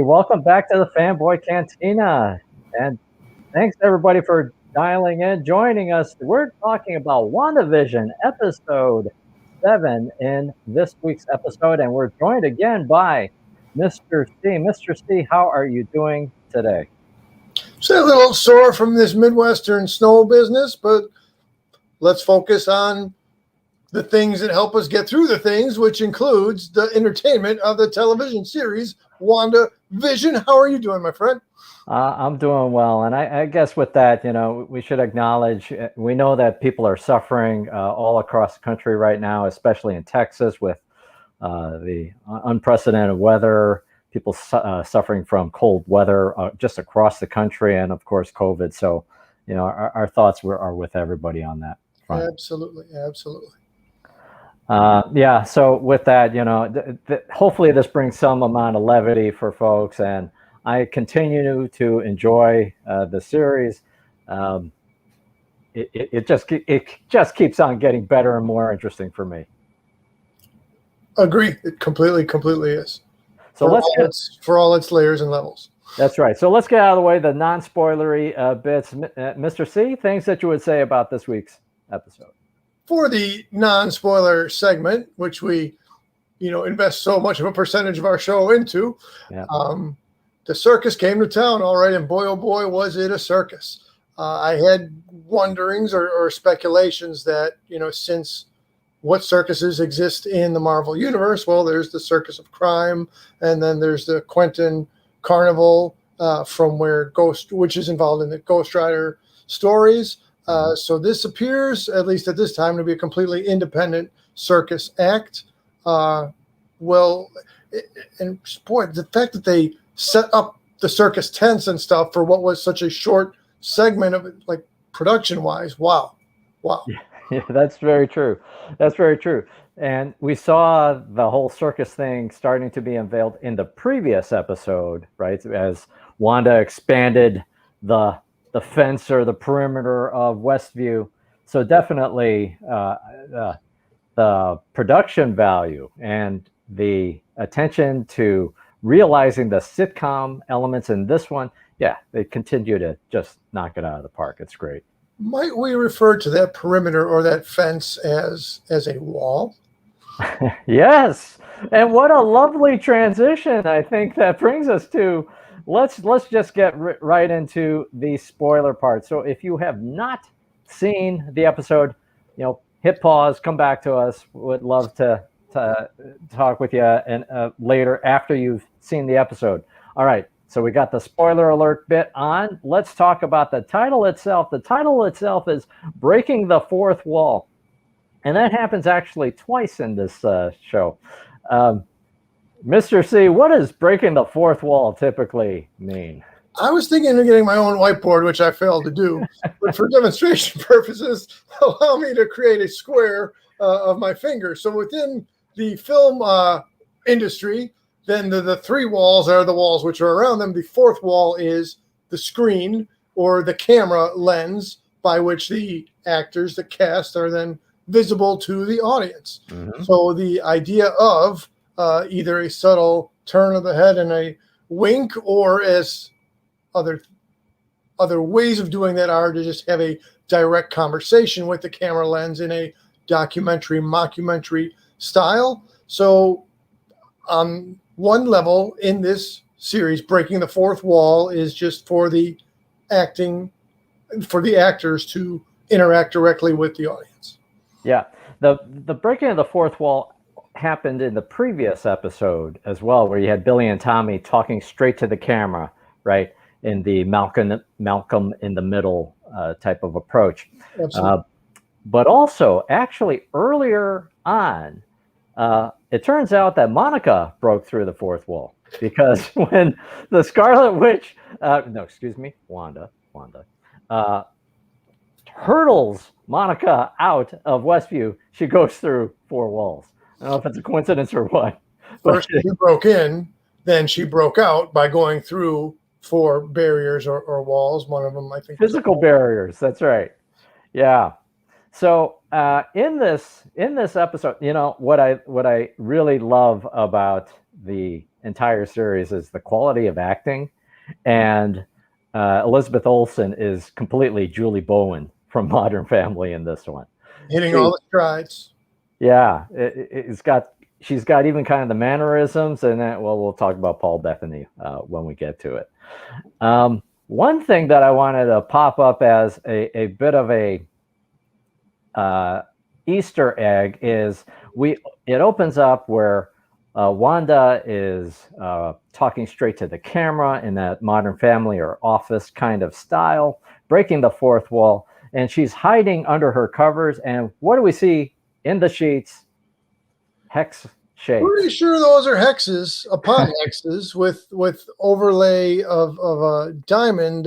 welcome back to the Fanboy Cantina. And thanks everybody for dialing in, joining us. We're talking about WandaVision episode 7 in this week's episode, and we're joined again by Mr. C. Mr. C, how are you doing today? Still a little sore from this Midwestern snow business, but let's focus on the things that help us get through the things, which includes the entertainment of the television series WandaVision. How are you doing, my friend? I'm doing well, and I guess with that, we should acknowledge, we know that people are suffering all across the country right now, especially in Texas with the unprecedented weather, people suffering from cold weather just across the country, and of course COVID. So, our thoughts are with everybody on that front. Absolutely. Yeah. So with that, hopefully this brings some amount of levity for folks, and I continue to enjoy the series. It just keeps on getting better and more interesting for me. Agree. It completely is. So for all its layers and levels. That's right. So let's get out of the way the non-spoilery bits. Mr. C, things that you would say about this week's episode. For the non-spoiler segment, which we, invest so much of a percentage of our show into, yeah. The circus came to town, all right, and boy, oh boy, was it a circus. I had wonderings or speculations that, since what circuses exist in the Marvel Universe, well, there's the Circus of Crime, and then there's the Quentin Carnival from where which is involved in the Ghost Rider stories. So this appears, at least at this time, to be a completely independent circus act. And boy, the fact that they set up the circus tents and stuff for what was such a short segment of it, like production-wise, wow. Yeah, that's very true. And we saw the whole circus thing starting to be unveiled in the previous episode, right? As Wanda expanded the fence or the perimeter of Westview. So definitely the production value and the attention to realizing the sitcom elements in this one, yeah, they continue to just knock it out of the park. It's great. Might we refer to that perimeter or that fence as a wall? Yes. And what a lovely transition. I think that brings us to let's just get right into the spoiler part. So if you have not seen the episode, hit pause, come back to us. Would love to talk with you and later after you've seen the episode. All right. So we got the spoiler alert bit on. Let's talk about the title itself. The title itself is Breaking the Fourth Wall. And that happens actually twice in this show. Mr. C, what does breaking the fourth wall typically mean? I was thinking of getting my own whiteboard, which I failed to do. But for demonstration purposes, allow me to create a square of my finger. So within the film industry, then the three walls are the walls which are around them. The fourth wall is the screen or the camera lens by which the actors, the cast, are then visible to the audience. Mm-hmm. So the idea of either a subtle turn of the head and a wink, or as other ways of doing that are to just have a direct conversation with the camera lens in a documentary, mockumentary style. So on one level in this series, breaking the fourth wall is just for the actors to interact directly with the audience. Yeah, the breaking of the fourth wall happened in the previous episode as well, where you had Billy and Tommy talking straight to the camera, right, in the Malcolm in the middle type of approach. Absolutely. But also, actually, earlier on, it turns out that Monica broke through the fourth wall, because when the Scarlet Witch, Wanda, hurdles Monica out of Westview, she goes through four walls. I don't know if it's a coincidence or what. First she broke in, then she broke out by going through four barriers or walls. One of them, I think, physical barriers. That's right. Yeah. So in this episode, what I really love about the entire series is the quality of acting, and Elizabeth Olsen is completely Julie Bowen from Modern Family in this one. Hitting all the strides. Yeah, she's got even kind of the mannerisms, and that, well, we'll talk about Paul Bettany when we get to it. One thing that I wanted to pop up as a bit of a Easter egg is it opens up where Wanda is talking straight to the camera in that Modern Family or Office kind of style, breaking the fourth wall, and she's hiding under her covers. And what do we see in the sheets? Hex shapes. Pretty sure those are hexes upon hexes with overlay of a diamond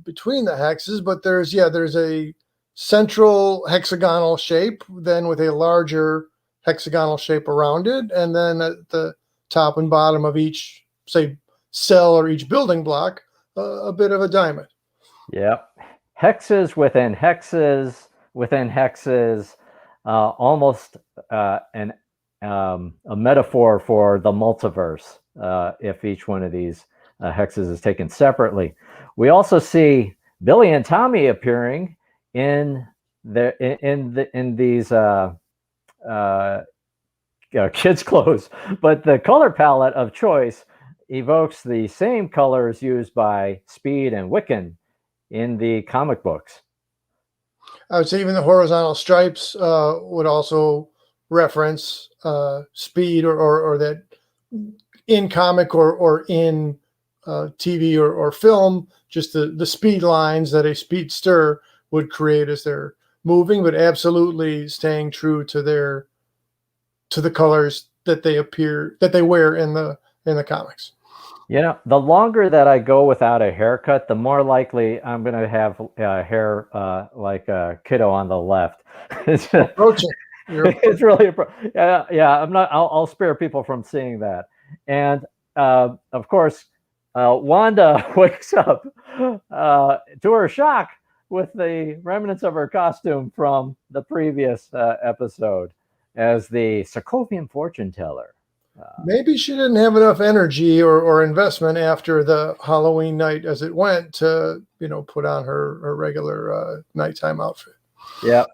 between the hexes. But there's a central hexagonal shape, then with a larger hexagonal shape around it, and then at the top and bottom of each, say, cell or each building block, a bit of a diamond. Yep. Hexes within hexes within hexes, almost a metaphor for the multiverse, if each one of these hexes is taken separately. We also see Billy and Tommy appearing in these kids' clothes, but the color palette of choice evokes the same colors used by Speed and Wiccan in the comic books. I would say even the horizontal stripes would also reference Speed or that in comic or in TV or film, just the speed lines that a speedster would create as they're moving, but absolutely staying true to the colors that they wear in the comics. You know, the longer that I go without a haircut, the more likely I'm going to have hair like a kiddo on the left. It's approaching. It's really yeah. I'm not. I'll spare people from seeing that. And of course, Wanda wakes up to her shock with the remnants of her costume from the previous episode as the Sokovian fortune teller. Maybe she didn't have enough energy or investment after the Halloween night as it went to, put on her regular nighttime outfit. Yep.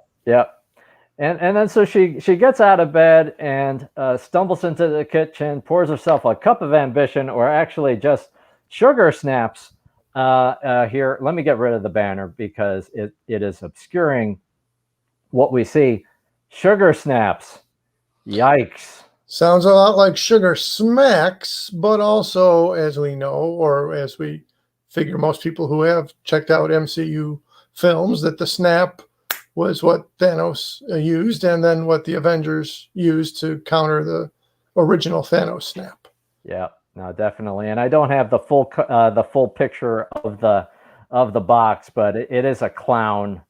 And then so she gets out of bed and stumbles into the kitchen, pours herself a cup of ambition, or actually just sugar snaps here. Let me get rid of the banner because it is obscuring what we see. Sugar snaps. Yikes. Sounds a lot like sugar smacks, but also, as we know, or as we figure most people who have checked out MCU films, that the snap was what Thanos used, and then what the Avengers used to counter the original Thanos snap. Yeah, no, definitely. And I don't have the full picture of the box, but it is a clown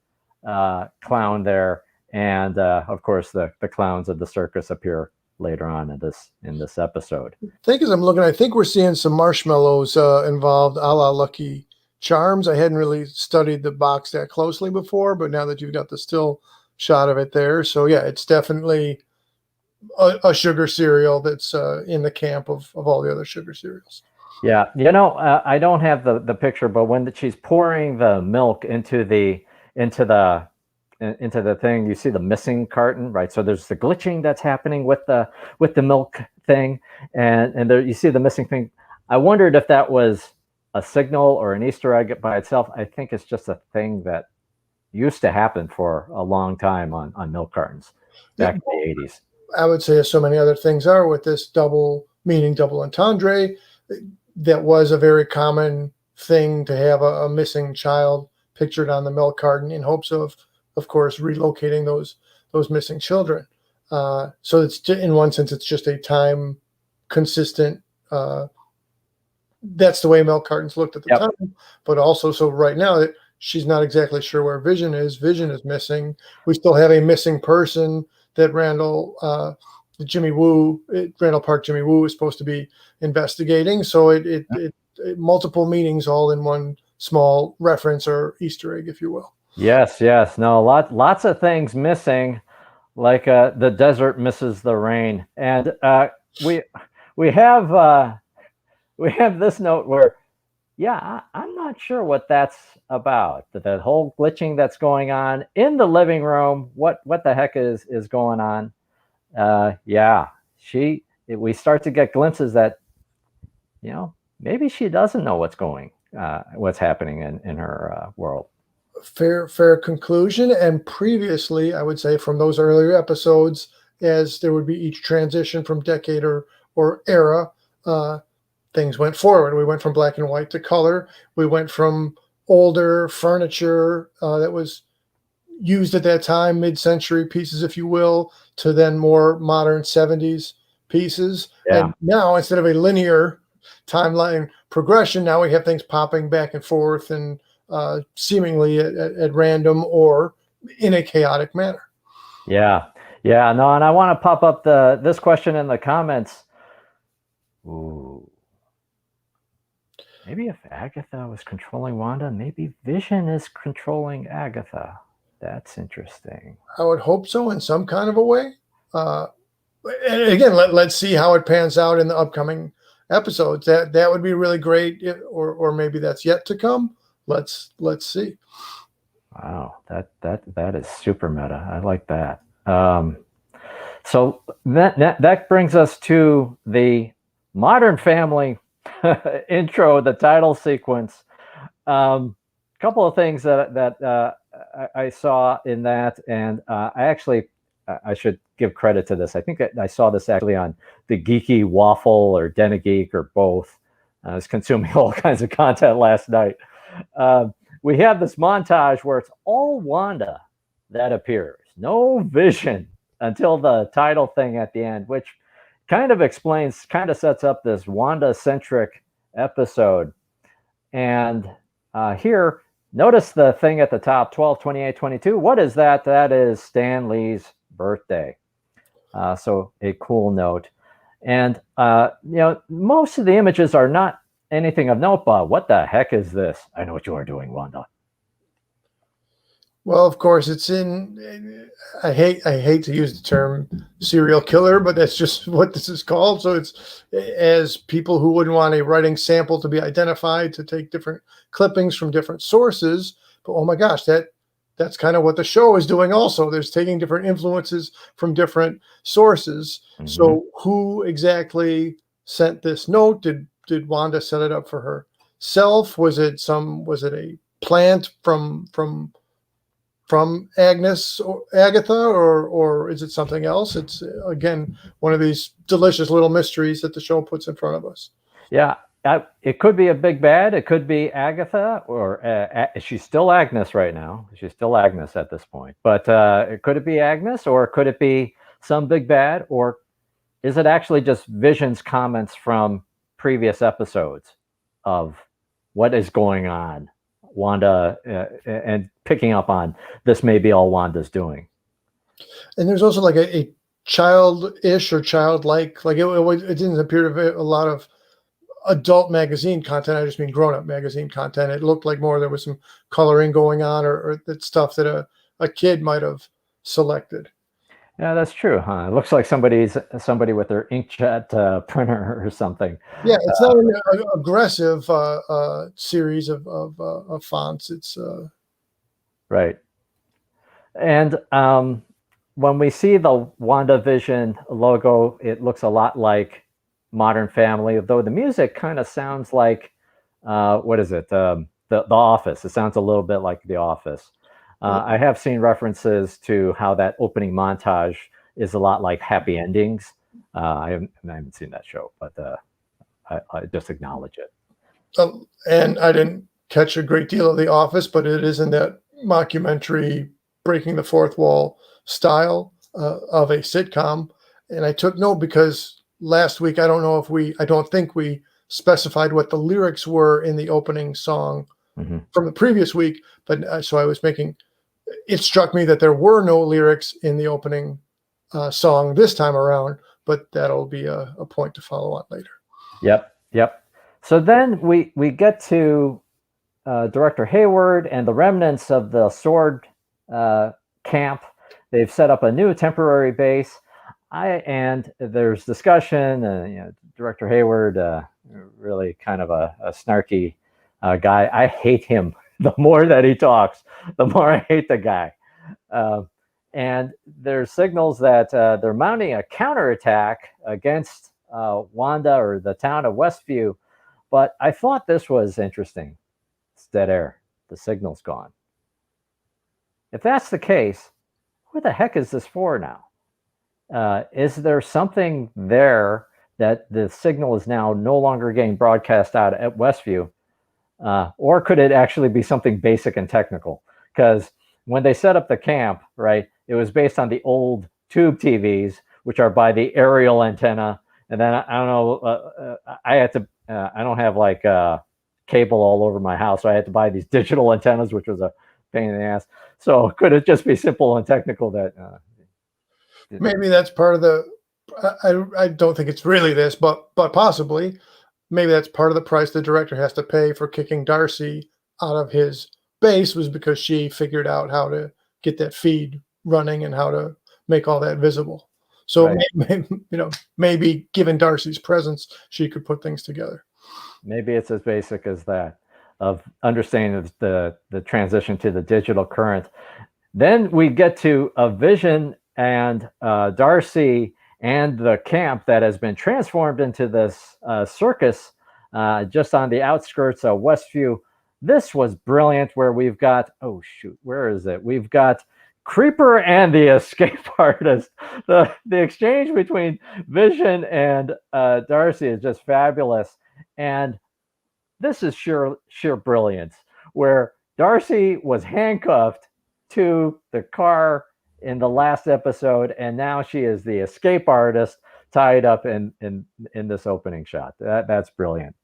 there, and of course the clowns of the circus appear later on in this episode. I think as I'm looking, I think we're seeing some marshmallows involved, a la Lucky Charms. I hadn't really studied the box that closely before, but now that you've got the still shot of it there, so yeah, it's definitely a sugar cereal that's in the camp of all the other sugar cereals. Yeah, I don't have the picture, but when she's pouring the milk into the thing, you see the missing carton, right? So there's the glitching that's happening with the milk thing, and there you see the missing thing. I wondered if that was a signal or an Easter egg by itself. I think it's just a thing that used to happen for a long time on milk cartons back in the 80s. I would say, as so many other things are, with this double entendre, that was a very common thing to have a missing child pictured on the milk carton in hopes of course, relocating those missing children. So it's, in one sense, it's just a time consistent. That's the way milk cartons looked at the time. But also, so right now that she's not exactly sure where Vision is. Vision is missing. We still have a missing person that Randall Park Jimmy Woo is supposed to be investigating. So it multiple meanings all in one small reference or Easter egg, if you will. Yes. No, lots of things missing, like the desert misses the rain, and we have we have this note where, yeah, I'm not sure what that's about. That whole glitching that's going on in the living room. What the heck is going on? Yeah, we start to get glimpses that, maybe she doesn't know what's happening in her world. Fair conclusion. And previously, I would say from those earlier episodes, as there would be each transition from decade or era, things went forward. We went from black and white to color. We went from older furniture that was used at that time, mid-century pieces, if you will, to then more modern 70s pieces. Yeah. And now, instead of a linear timeline progression, now we have things popping back and forth and seemingly at random or in a chaotic manner. Yeah. No, and I want to pop up this question in the comments. Ooh. Maybe if Agatha was controlling Wanda, maybe Vision is controlling Agatha. That's interesting. I would hope so in some kind of a way. And again, let's see how it pans out in the upcoming episodes. That would be really great, or maybe that's yet to come. Let's see. Wow, that is super meta. I like that. So that brings us to the Modern Family intro, the title sequence. Couple of things that I saw in that, and I should give credit to this. I think I saw this actually on the Geeky Waffle or Geek or both. I was consuming all kinds of content last night. We have this montage where it's all Wanda that appears, no Vision until the title thing at the end, which kind of sets up this Wanda-centric episode. And here, notice the thing at the top, 12/28/22. What is that? That is Stan Lee's birthday. So a cool note. And, most of the images are not anything of note, but what the heck is this? I know what you are doing, Wanda. Well, of course, it's in. I hate to use the term serial killer, but that's just what this is called. So it's as people who wouldn't want a writing sample to be identified, to take different clippings from different sources. But oh my gosh, that's kind of what the show is doing. Also, there's taking different influences from different sources. Mm-hmm. So who exactly sent this note? Did Wanda set it up for herself? Was it a plant from Agnes or Agatha, or is it something else? It's again one of these delicious little mysteries that the show puts in front of us. Yeah, it could be a big bad. It could be Agatha, or she's still Agnes right now. She's still Agnes at this point. But could it be Agnes, or could it be some big bad, or is it actually just Vision's comments from previous episodes of what is going on? Wanda and picking up on this may be all Wanda's doing. And there's also like a childish or childlike, like it didn't appear to be a lot of adult magazine content. I just mean grown-up magazine content. It looked like more there was some coloring going on or that stuff that a kid might have selected. Yeah, that's true, huh? It looks like somebody with their inkjet printer or something. Yeah, it's not an aggressive series of fonts. It's right. And when we see the WandaVision logo, it looks a lot like Modern Family, though the music kind of sounds like what is it? The Office. It sounds a little bit like The Office. I have seen references to how that opening montage is a lot like Happy Endings. I haven't seen that show, but I just acknowledge it. And I didn't catch a great deal of The Office, but it is in that mockumentary, breaking the fourth wall style of a sitcom. And I took note because last week, I don't think we specified what the lyrics were in the opening song from the previous week. But so I was it struck me that there were no lyrics in the opening song this time around, but that'll be a point to follow on later. Yep. So then we get to Director Hayward and the remnants of the Sword camp. They've set up a new temporary base. And there's discussion. Director Hayward really kind of a snarky guy. I hate him. The more that he talks, the more I hate the guy. And there's signals that they're mounting a counterattack against Wanda or the town of Westview. But I thought this was interesting. It's dead air. The signal's gone. If that's the case, what the heck is this for now? Is there something there that the signal is now no longer getting broadcast out at Westview? Or could it actually be something basic and technical? Because when they set up the camp, right, it was based on the old tube TVs, which are by the aerial antenna. And then I don't know, I had to, I don't have like cable all over my house, so I had to buy these digital antennas, which was a pain in the ass. So could it just be simple and technical that maybe that's part of the, I don't think it's really this, but possibly, maybe that's part of the price the director has to pay for kicking Darcy out of his base, was because she figured out how to get that feed running and how to make all that visible. So right. maybe given Darcy's presence, she could put things together. Maybe it's as basic as that, of understanding the transition to the digital current. Then we get to a Vision and Darcy and the camp that has been transformed into this circus just on the outskirts of Westview. This was brilliant, where we've got, oh shoot, where is it? We've got Creeper and the escape artist. The exchange between Vision and Darcy is just fabulous. And this is sheer brilliance, where Darcy was handcuffed to the car in the last episode, and now she is the escape artist tied up in this opening shot. That's brilliant.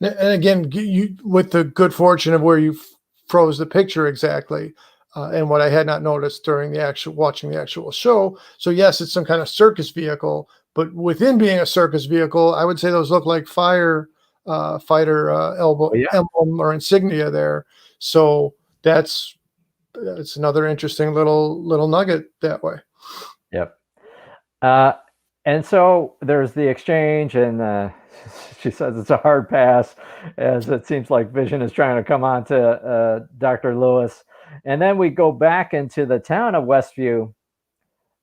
And again, you, with the good fortune of where you froze the picture exactly, and what I had not noticed during watching the actual show. So yes, it's some kind of circus vehicle, but within being a circus vehicle, I would say those look like fighter emblem or insignia there. So it's another interesting little nugget that way. Yep. And so there's the exchange, and she says it's a hard pass, as it seems like Vision is trying to come on to Dr. Lewis. And then we go back into the town of Westview,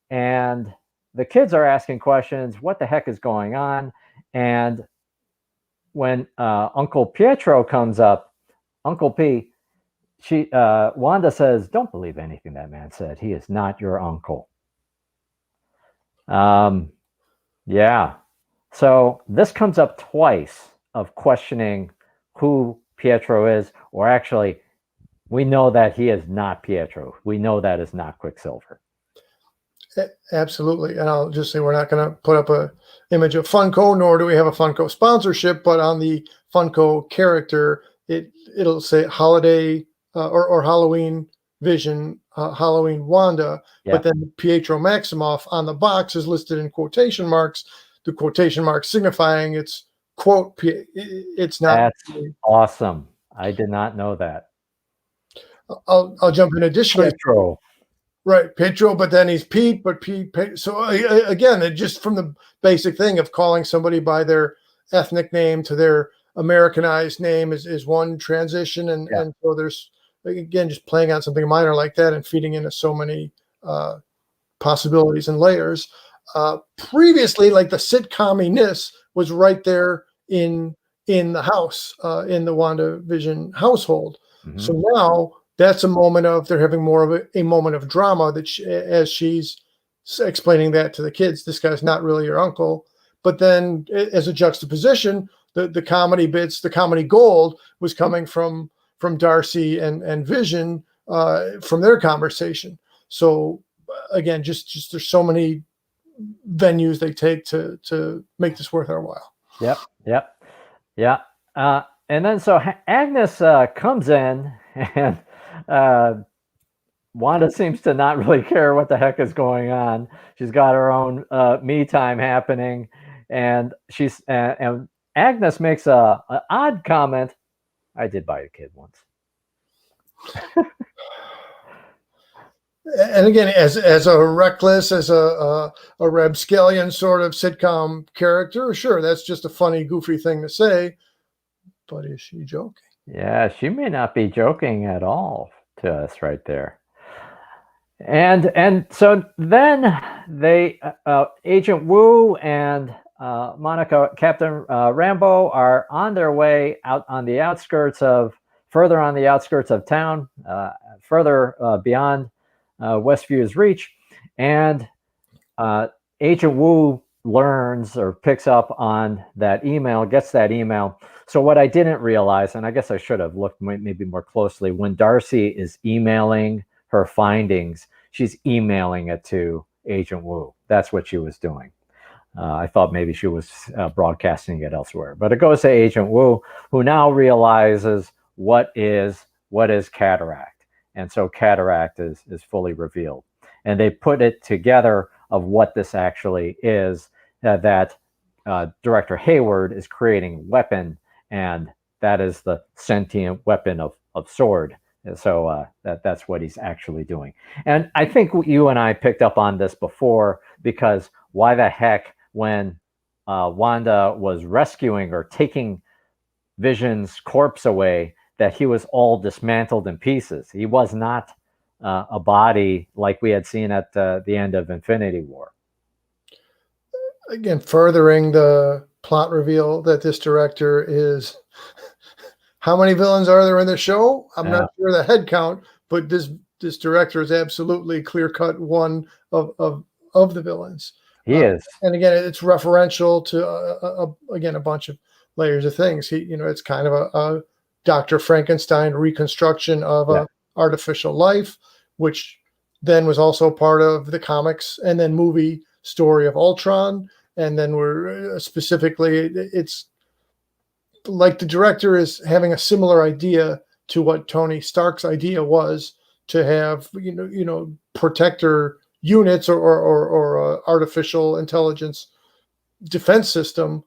and the kids are asking questions. What the heck is going on? And when Uncle Pietro comes up, Uncle P, Wanda says, "Don't believe anything that man said. He is not your uncle." Yeah. So this comes up twice, of questioning who Pietro is, or actually, we know that he is not Pietro. We know that is not Quicksilver. Absolutely. And I'll just say, we're not going to put up a image of Funko, nor do we have a Funko sponsorship, but on the Funko character, it'll say holiday or Halloween Vision, Halloween Wanda, but then Pietro Maximoff on the box is listed in quotation marks, the quotation marks signifying it's quote, it's not. That's awesome. I did not know that. I'll jump in additionally. Pietro. Right, Pietro, but then he's Pete, but Pete. So again, just from the basic thing of calling somebody by their ethnic name to their Americanized name is one transition, and so there's, again, just playing on something minor like that and feeding into so many possibilities and layers. Previously, like the sitcom-iness was right there in the house, in the WandaVision household. Mm-hmm. So now that's a moment of, they're having more of a moment of drama that as she's explaining that to the kids, this guy's not really your uncle. But then as a juxtaposition, the comedy bits, the comedy gold was coming from Darcy and Vision from their conversation. So again, just there's so many venues they take to make this worth our while. Yep. And then so Agnes comes in, and Wanda seems to not really care what the heck is going on. She's got her own me time happening, and and Agnes makes an odd comment. I did buy a kid once. And again, as a reckless, as a rapscallion sort of sitcom character, sure, that's just a funny, goofy thing to say. But is she joking? Yeah, she may not be joking at all to us right there. And so then they Agent Wu and Monica, Captain Rambo are on their way out on the outskirts of further on the outskirts of town, further beyond Westview's reach, and Agent Wu learns or picks up on that email, gets that email. So what I didn't realize, and I guess I should have looked maybe more closely, when Darcy is emailing her findings, she's emailing it to Agent Wu. That's what she was doing. I thought maybe she was broadcasting it elsewhere, but it goes to Agent Wu, who now realizes what is cataract, and so cataract is fully revealed, and they put it together of what this actually is. That Director Hayward is creating a weapon, and that is the sentient weapon of Sword. And so that's what he's actually doing. And I think you and I picked up on this before, because why the heck, when Wanda was rescuing or taking Vision's corpse away, that he was all dismantled in pieces. He was not a body like we had seen at the end of Infinity War. Again, furthering the plot reveal that this director is. How many villains are there in the show? I'm not sure the head count, but this director is absolutely clear-cut one of the villains. He is. And again, it's referential to again a bunch of layers of things. It's kind of a Dr. Frankenstein reconstruction of a artificial life, which then was also part of the comics and then movie story of Ultron. And then we're specifically, it's like the director is having a similar idea to what Tony Stark's idea was, to have, protector units or artificial intelligence defense system.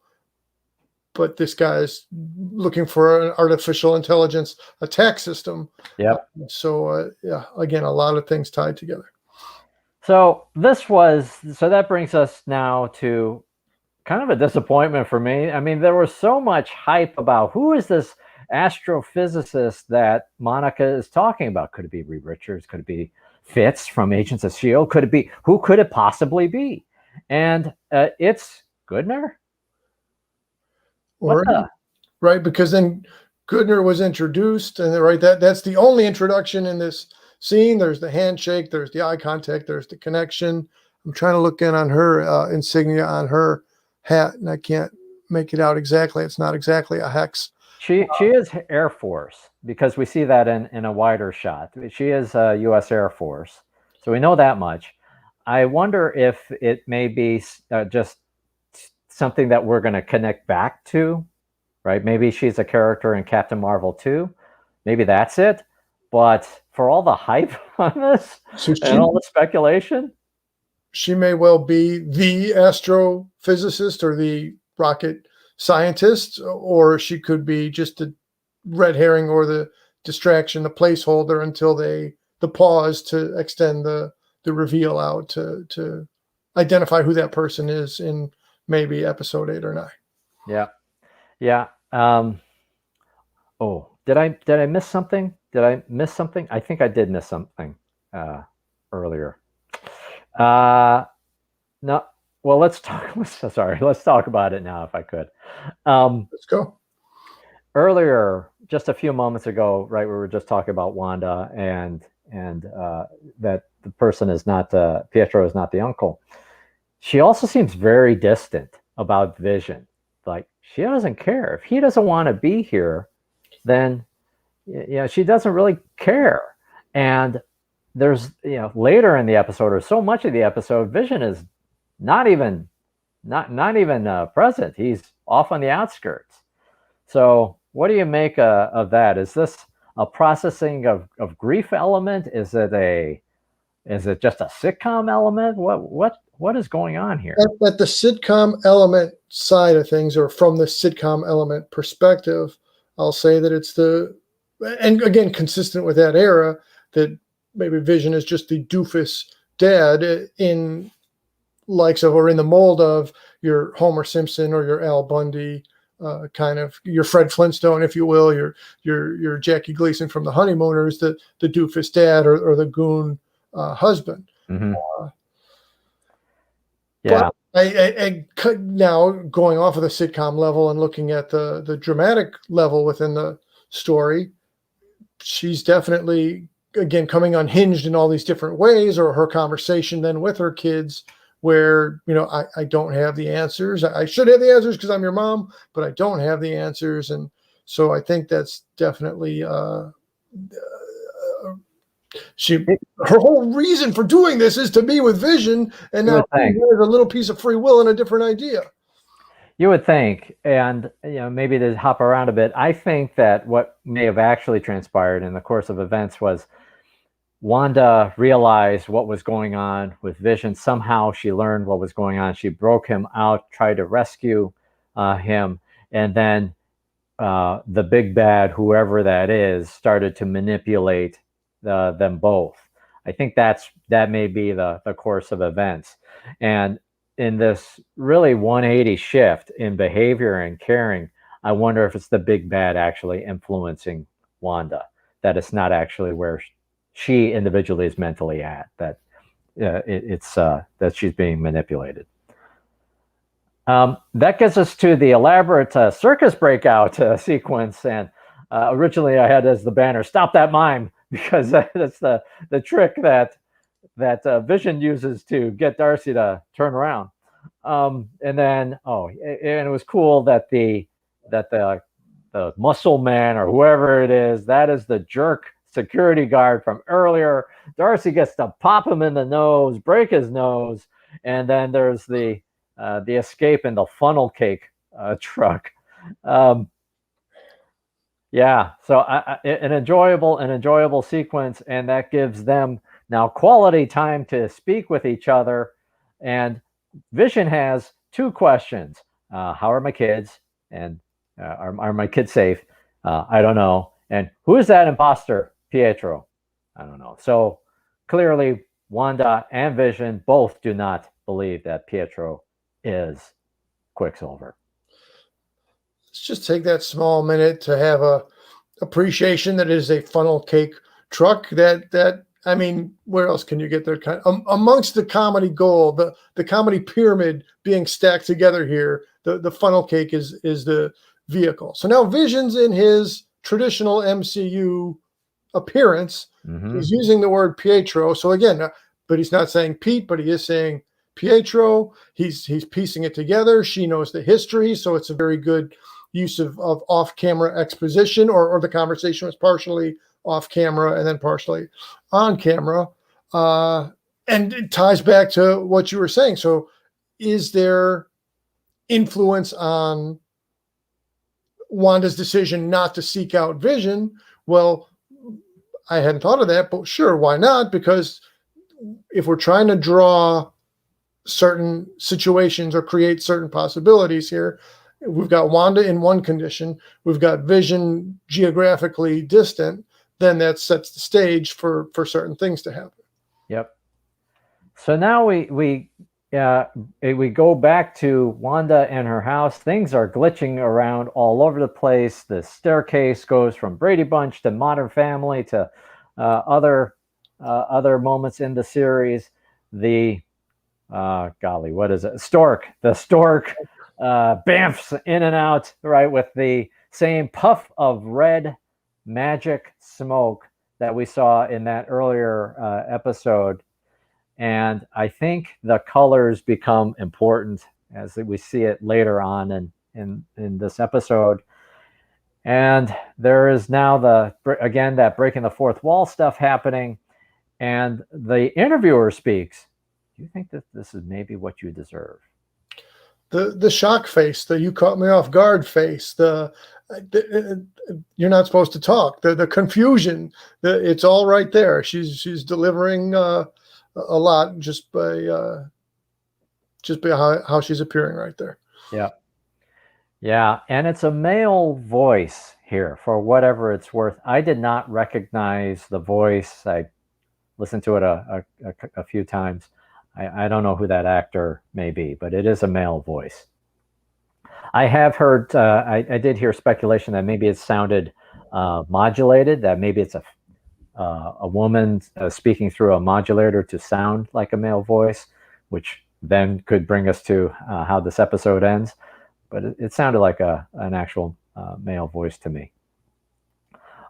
But this guy's looking for an artificial intelligence attack system. Yeah. So again, a lot of things tied together. So that brings us now to kind of a disappointment for me. I mean, there was so much hype about who is this astrophysicist that Monica is talking about. Could it be Reed Richards? Could it be Fitz from Agents of S.H.I.E.L.D.? Who could it possibly be? And it's Goodner. Right, because then Goodner was introduced, and that's the only introduction in this scene. There's the handshake, there's the eye contact, there's the connection. I'm trying to look in on her insignia on her hat, and I can't make it out exactly. It's not exactly a hex. She is Air Force, because we see that in a wider shot. She is U.S. Air Force, so we know that much. I wonder if it may be just something that we're going to connect back to, right? Maybe she's a character in Captain Marvel 2. Maybe that's it. But for all the hype on this and all the speculation, she may well be the astrophysicist or the rocket scientist, or she could be just a red herring or the distraction, the placeholder until the pause to extend the reveal out to identify who that person is in maybe episode 8 or 9. Yeah. Did I miss something? I think I did miss something earlier. No. Well, let's talk about it now, if I could. Let's go. Earlier, just a few moments ago, right, we were just talking about Wanda and that the person is not Pietro is not the uncle. She also seems very distant about Vision. Like, she doesn't care. If he doesn't want to be here, then she doesn't really care. And there's later in the episode, or so much of the episode, Vision is not even present. He's off on the outskirts. So what do you make of that? Is this a processing of grief element? Is it just a sitcom element? What is going on here? At the sitcom element side of things, or from the sitcom element perspective, I'll say that it's and again, consistent with that era, that maybe Vision is just the doofus dad in likes of, or in the mold of, your Homer Simpson or your Al Bundy, kind of your Fred Flintstone, if you will, your Jackie Gleason from The Honeymooners, the doofus dad or the goon husband. Mm-hmm. Yeah. But now going off of the sitcom level and looking at the dramatic level within the story, she's definitely, again, coming unhinged in all these different ways, or her conversation then with her kids, where, I don't have the answers. I should have the answers because I'm your mom, but I don't have the answers. And so I think that's definitely her whole reason for doing this is to be with Vision, and now there's a little piece of free will and a different idea. You would think, and maybe to hop around a bit, I think that what may have actually transpired in the course of events was Wanda realized what was going on with Vision. Somehow she learned what was going on. She broke him out, tried to rescue him, and then the big bad, whoever that is, started to manipulate them both. I think that may be the course of events. And in this really 180 shift in behavior and caring, I wonder if it's the big bad actually influencing Wanda, that it's not actually where she individually is mentally at, that it's that she's being manipulated. That gets us to the elaborate circus breakout sequence. And originally I had as the banner, "Stop that mime," because that's the trick that Vision uses to get Darcy to turn around. And then, and it was cool that the muscle man, or whoever it is, that is the jerk security guard from earlier. Darcy gets to pop him in the nose, break his nose, and then there's the escape in the funnel cake truck. Yeah, so an enjoyable sequence, and that gives them now quality time to speak with each other. And Vision has two questions: how are my kids, and are my kids safe? I don't know. And who is that imposter, Pietro? I don't know. So clearly, Wanda and Vision both do not believe that Pietro is Quicksilver. Let's just take that small minute to have a appreciation that it is a funnel cake truck. That I mean, where else can you get there? Amongst the comedy gold, the comedy pyramid being stacked together here, the funnel cake is the vehicle. So now Vision's in his traditional MCU appearance. Mm-hmm. He's using the word Pietro. So again, but he's not saying Pete, but he is saying Pietro. He's piecing it together. She knows the history, so it's a very good use of off-camera exposition, or the conversation was partially off-camera and then partially on camera. And it ties back to what you were saying. So is there influence on Wanda's decision not to seek out Vision? Well, I hadn't thought of that, but sure, why not? Because if we're trying to draw certain situations or create certain possibilities here, we've got Wanda in one condition, we've got Vision geographically distant, then that sets the stage for certain things to happen. Yep. So now we go back to Wanda and her house. Things are glitching around all over the place. The staircase goes from Brady Bunch to Modern Family to other moments in the series. The what is it? Stork. The stork bamfs in and out, right, with the same puff of red magic smoke that we saw in that earlier episode. And I think the colors become important as we see it later on in this episode. And there is now that breaking the fourth wall stuff happening. And the interviewer speaks. Do you think that this is maybe what you deserve? The shock face, the "you caught me off guard" face, the you're not supposed to talk, the confusion, it's all right there. She's delivering a lot just by how she's appearing right there. Yeah, and it's a male voice here, for whatever it's worth. I did not recognize the voice. I listened to it a few times. I don't know who that actor may be, but it is a male voice. I have heard, I did hear speculation that maybe it sounded modulated, that maybe it's a woman speaking through a modulator to sound like a male voice, which then could bring us to how this episode ends. But it sounded like an actual male voice to me.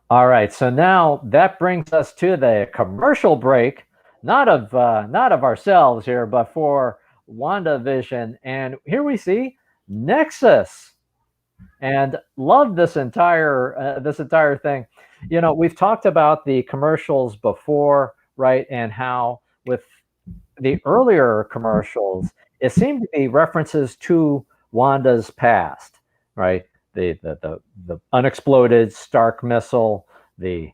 All right, so now that brings us to the commercial break, not of ourselves here, but for WandaVision, and here we see Nexus, and love this entire thing. You know, we've talked about the commercials before, right? And how with the earlier commercials, it seemed to be references to Wanda's past, right? The unexploded Stark missile, the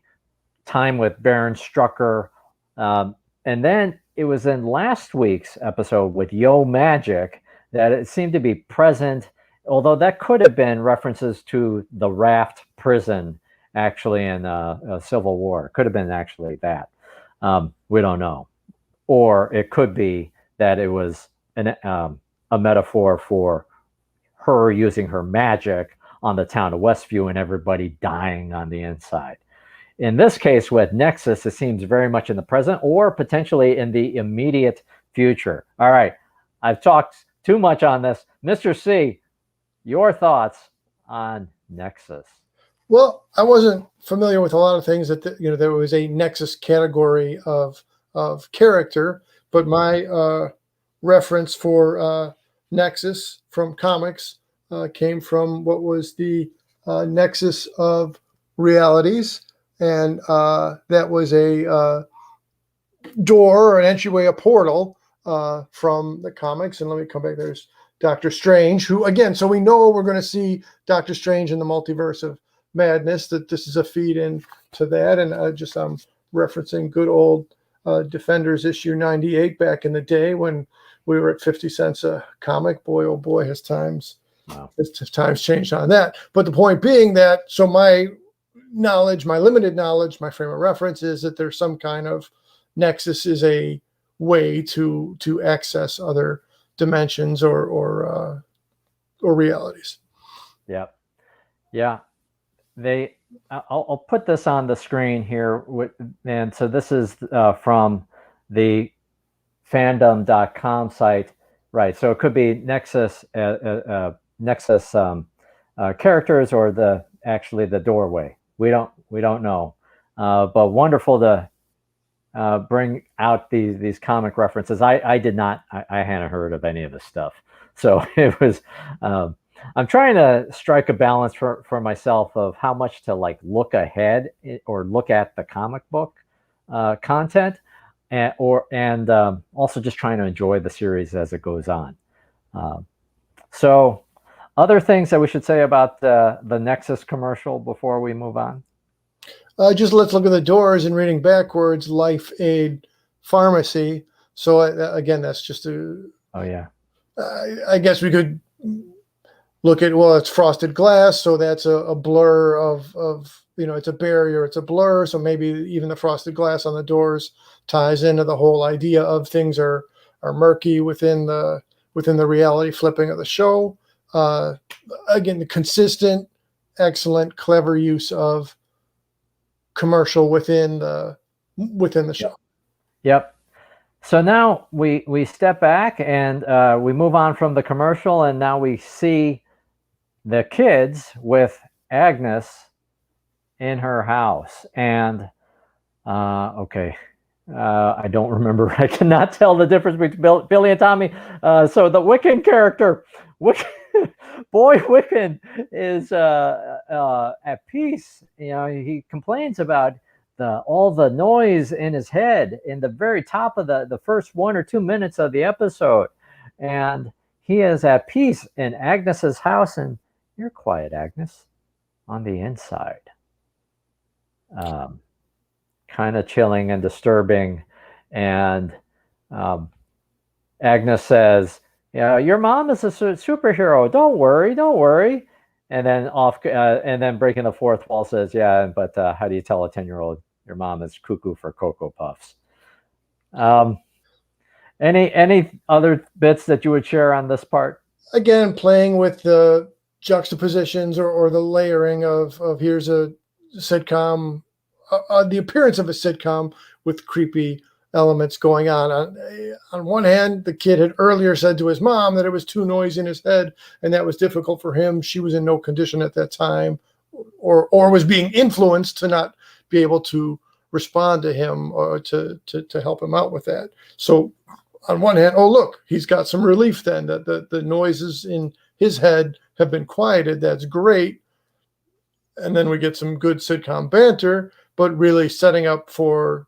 time with Baron Strucker, and then it was in last week's episode with Yo Magic that it seemed to be present, although that could have been references to the Raft prison actually in Civil War. It could have been actually that. We don't know. Or it could be that it was a metaphor for her using her magic on the town of Westview and everybody dying on the inside. In this case, with Nexus, it seems very much in the present or potentially in the immediate future. All right, I've talked too much on this. Mr. C, your thoughts on Nexus? Well, I wasn't familiar with a lot of things that there was a Nexus category of character, but my reference for Nexus from comics came from what was the Nexus of realities, and that was a door or an entryway, a portal from the comics. And let me come back. There's Doctor Strange, who again, so we know we're going to see Doctor Strange in the Multiverse of Madness, that this is a feed in to that. And I'm referencing good old Defenders issue 98 back in the day when we were at 50 cents a comic. Boy, oh boy, has times changed on that. But the point being that, so my knowledge, my limited knowledge, my frame of reference is that there's some kind of Nexus is a way to access other dimensions or realities. Yep. Yeah. I'll put this on the screen here. And so this is from the fandom.com site. Right. So it could be Nexus characters or the doorway. We don't know. But wonderful to bring out these comic references. I did not. I hadn't heard of any of this stuff. So it was. I'm trying to strike a balance for myself of how much to like look ahead or look at the comic book content, and also just trying to enjoy the series as it goes on. So, other things that we should say about the Nexus commercial before we move on? Just let's look at the doors and reading backwards. Life Aid Pharmacy. So again, that's just Oh yeah. I guess we could look at, well, it's frosted glass, so that's a blur of it's a barrier, it's a blur. So maybe even the frosted glass on the doors ties into the whole idea of things are murky within the reality flipping of the show. Again, the consistent, excellent, clever use of commercial within the show. Yep. So now we step back and we move on from the commercial, and now we see the kids with Agnes in her house. And I don't remember. I cannot tell the difference between Billy and Tommy. So the Wiccan character, Boy Wiccan, is at peace. He complains about all the noise in his head in the very top of the first 1 or 2 minutes of the episode. And he is at peace in Agnes's house, and you're quiet, Agnes, on the inside. Kind of chilling and disturbing. And Agnes says, your mom is a superhero. Don't worry. And then breaking the fourth wall says, yeah, but how do you tell a 10-year-old your mom is cuckoo for Cocoa Puffs? Um, any other bits that you would share on this part? Again, playing with the juxtapositions or the layering of here's a sitcom, the appearance of a sitcom with creepy elements going on. On one hand, the kid had earlier said to his mom that it was too noisy in his head and that was difficult for him. She was in no condition at that time, or was being influenced to not be able to respond to him or to help him out with that. So on one hand, oh look, he's got some relief then that the noises in his head have been quieted. That's great. And then we get some good sitcom banter, but really setting up for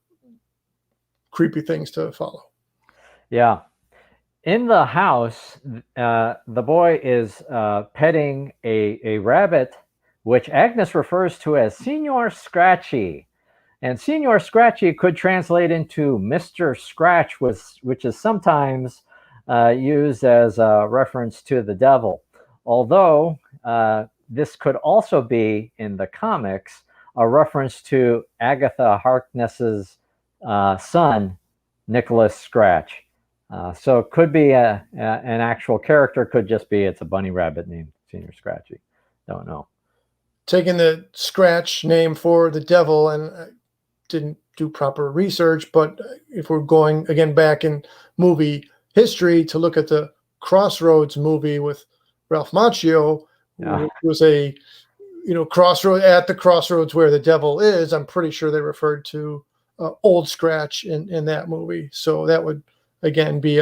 creepy things to follow. Yeah. In the house, the boy is petting a rabbit, which Agnes refers to as Senor Scratchy. And Senor Scratchy could translate into Mr. Scratch, which is sometimes used as a reference to the devil. Although this could also be, in the comics, a reference to Agatha Harkness's son, Nicholas Scratch. So it could be an actual character, could just be it's a bunny rabbit named Senior Scratchy. Don't know. Taking the Scratch name for the devil, and I didn't do proper research, but if we're going again back in movie history to look at the Crossroads movie with Ralph Macchio, which was a crossroad at the crossroads where the devil is. I'm pretty sure they referred to Old Scratch in that movie. So that would again be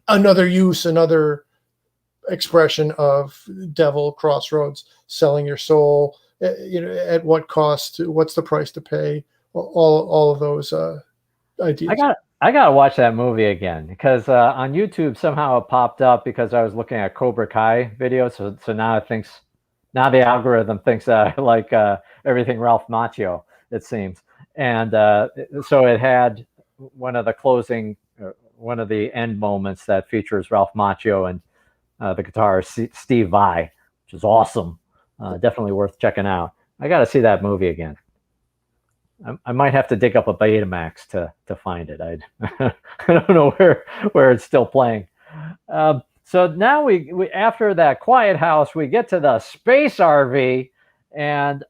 another use, another expression of devil, crossroads, selling your soul. At what cost? What's the price to pay? All of those ideas. I gotta watch that movie again because on YouTube somehow it popped up because I was looking at Cobra Kai videos. So now the algorithm thinks I like everything Ralph Macchio, it seems. And so it had one of the end moments that features Ralph Macchio and the guitarist Steve Vai, which is awesome. Definitely worth checking out. I got to see that movie again. I might have to dig up a Betamax to find it. I don't know where it's still playing. So now we after that quiet house, we get to the space RV, and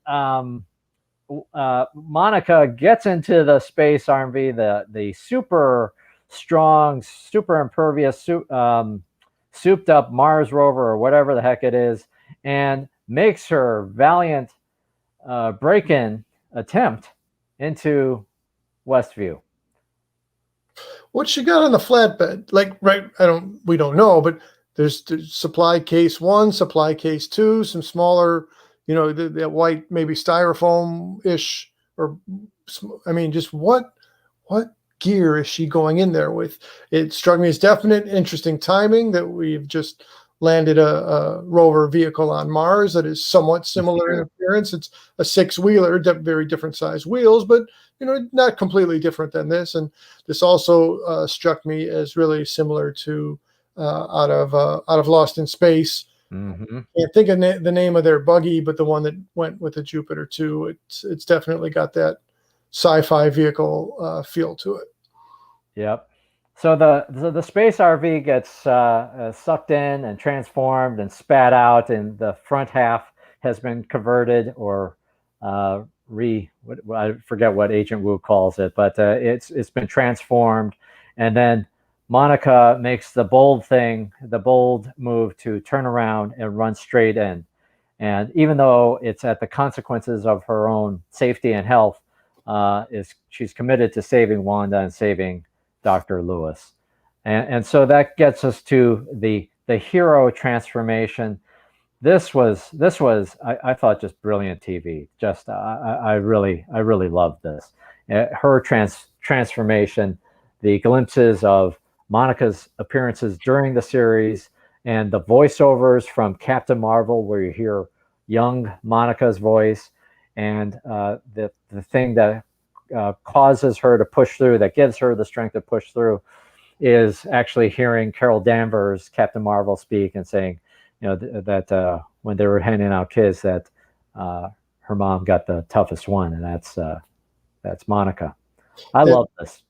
Monica gets into the space RV, the super strong, super impervious, souped up Mars rover or whatever the heck it is, and makes her valiant break-in attempt into Westview. What she got on the flatbed? We don't know, but there's supply case 1, supply case 2, some smaller, that white maybe styrofoam-ish, or I mean, just what gear is she going in there with? It struck me as definite interesting timing that we've just landed a rover vehicle on Mars that is somewhat similar in appearance. It's a 6-wheeler, very different size wheels, but not completely different than this. And this also struck me as really similar to out of Lost in Space. Mm-hmm. Can't think of the name of their buggy, but the one that went with the Jupiter 2. It's definitely got that sci-fi vehicle feel to it. Yep. So the space RV gets sucked in and transformed and spat out, and the front half has been converted or I forget what Agent Wu calls it, but it's been transformed, and then Monica makes the bold move to turn around and run straight in, and even though it's at the consequences of her own safety and health, she's committed to saving Wanda and saving Dr. Lewis. And so that gets us to the hero transformation. This was I thought just brilliant TV. Just I really loved this. Her transformation, the glimpses of Monica's appearances during the series, and the voiceovers from Captain Marvel, where you hear young Monica's voice, and the thing that causes her to push through, that gives her the strength to push through, is actually hearing Carol Danvers, Captain Marvel, speak and saying, that when they were handing out kids, that her mom got the toughest one, and that's Monica. I love this.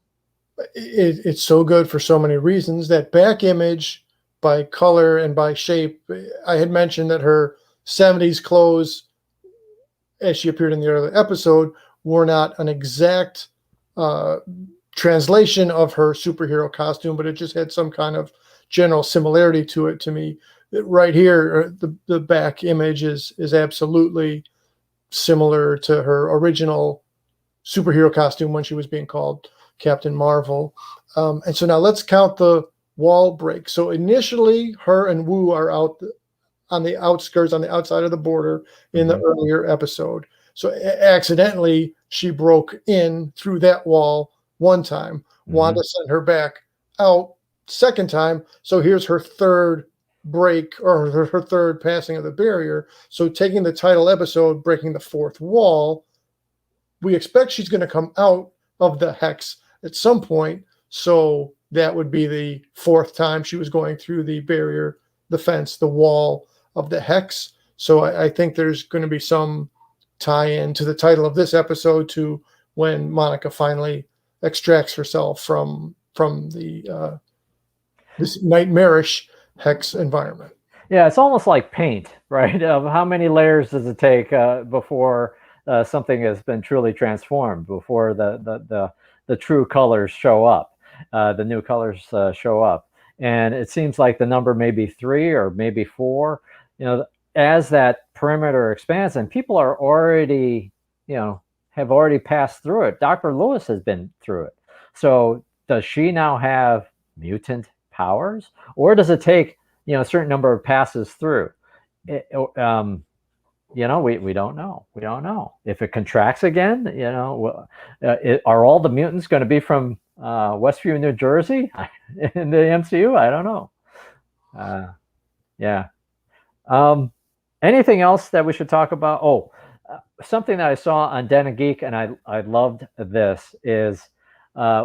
It's so good for so many reasons. That back image by color and by shape, I had mentioned that her 70s clothes, as she appeared in the earlier episode, were not an exact translation of her superhero costume, but it just had some kind of general similarity to it to me. Right here, the back image is absolutely similar to her original superhero costume when she was being called Captain Marvel. And so now let's count the wall break. So initially, her and Wu are out on the outskirts, on the outside of the border in the earlier episode. So accidentally, she broke in through that wall one time. Wanda sent her back out second time. So here's her third break, or her third passing of the barrier. So taking the title episode, breaking the fourth wall, we expect she's going to come out of the hex at some point. So that would be the fourth time she was going through the barrier, the fence, the wall of the hex. So I think there's going to be some tie-in to the title of this episode to when Monica finally extracts herself from the this nightmarish hex environment. Yeah, it's almost like paint, right? How many layers does it take before something has been truly transformed, before the true colors show up, the new colors show up? And it seems like the number may be 3 or maybe 4. As that perimeter expands, and people are already, have already passed through it. Dr. Lewis has been through it. So does she now have mutant powers, or does it take a certain number of passes through? We don't know. We don't know if it contracts again. Are all the mutants going to be from Westview, New Jersey, in the MCU? I don't know. Yeah. Anything else that we should talk about? Something that I saw on Den and Geek, and I loved this, is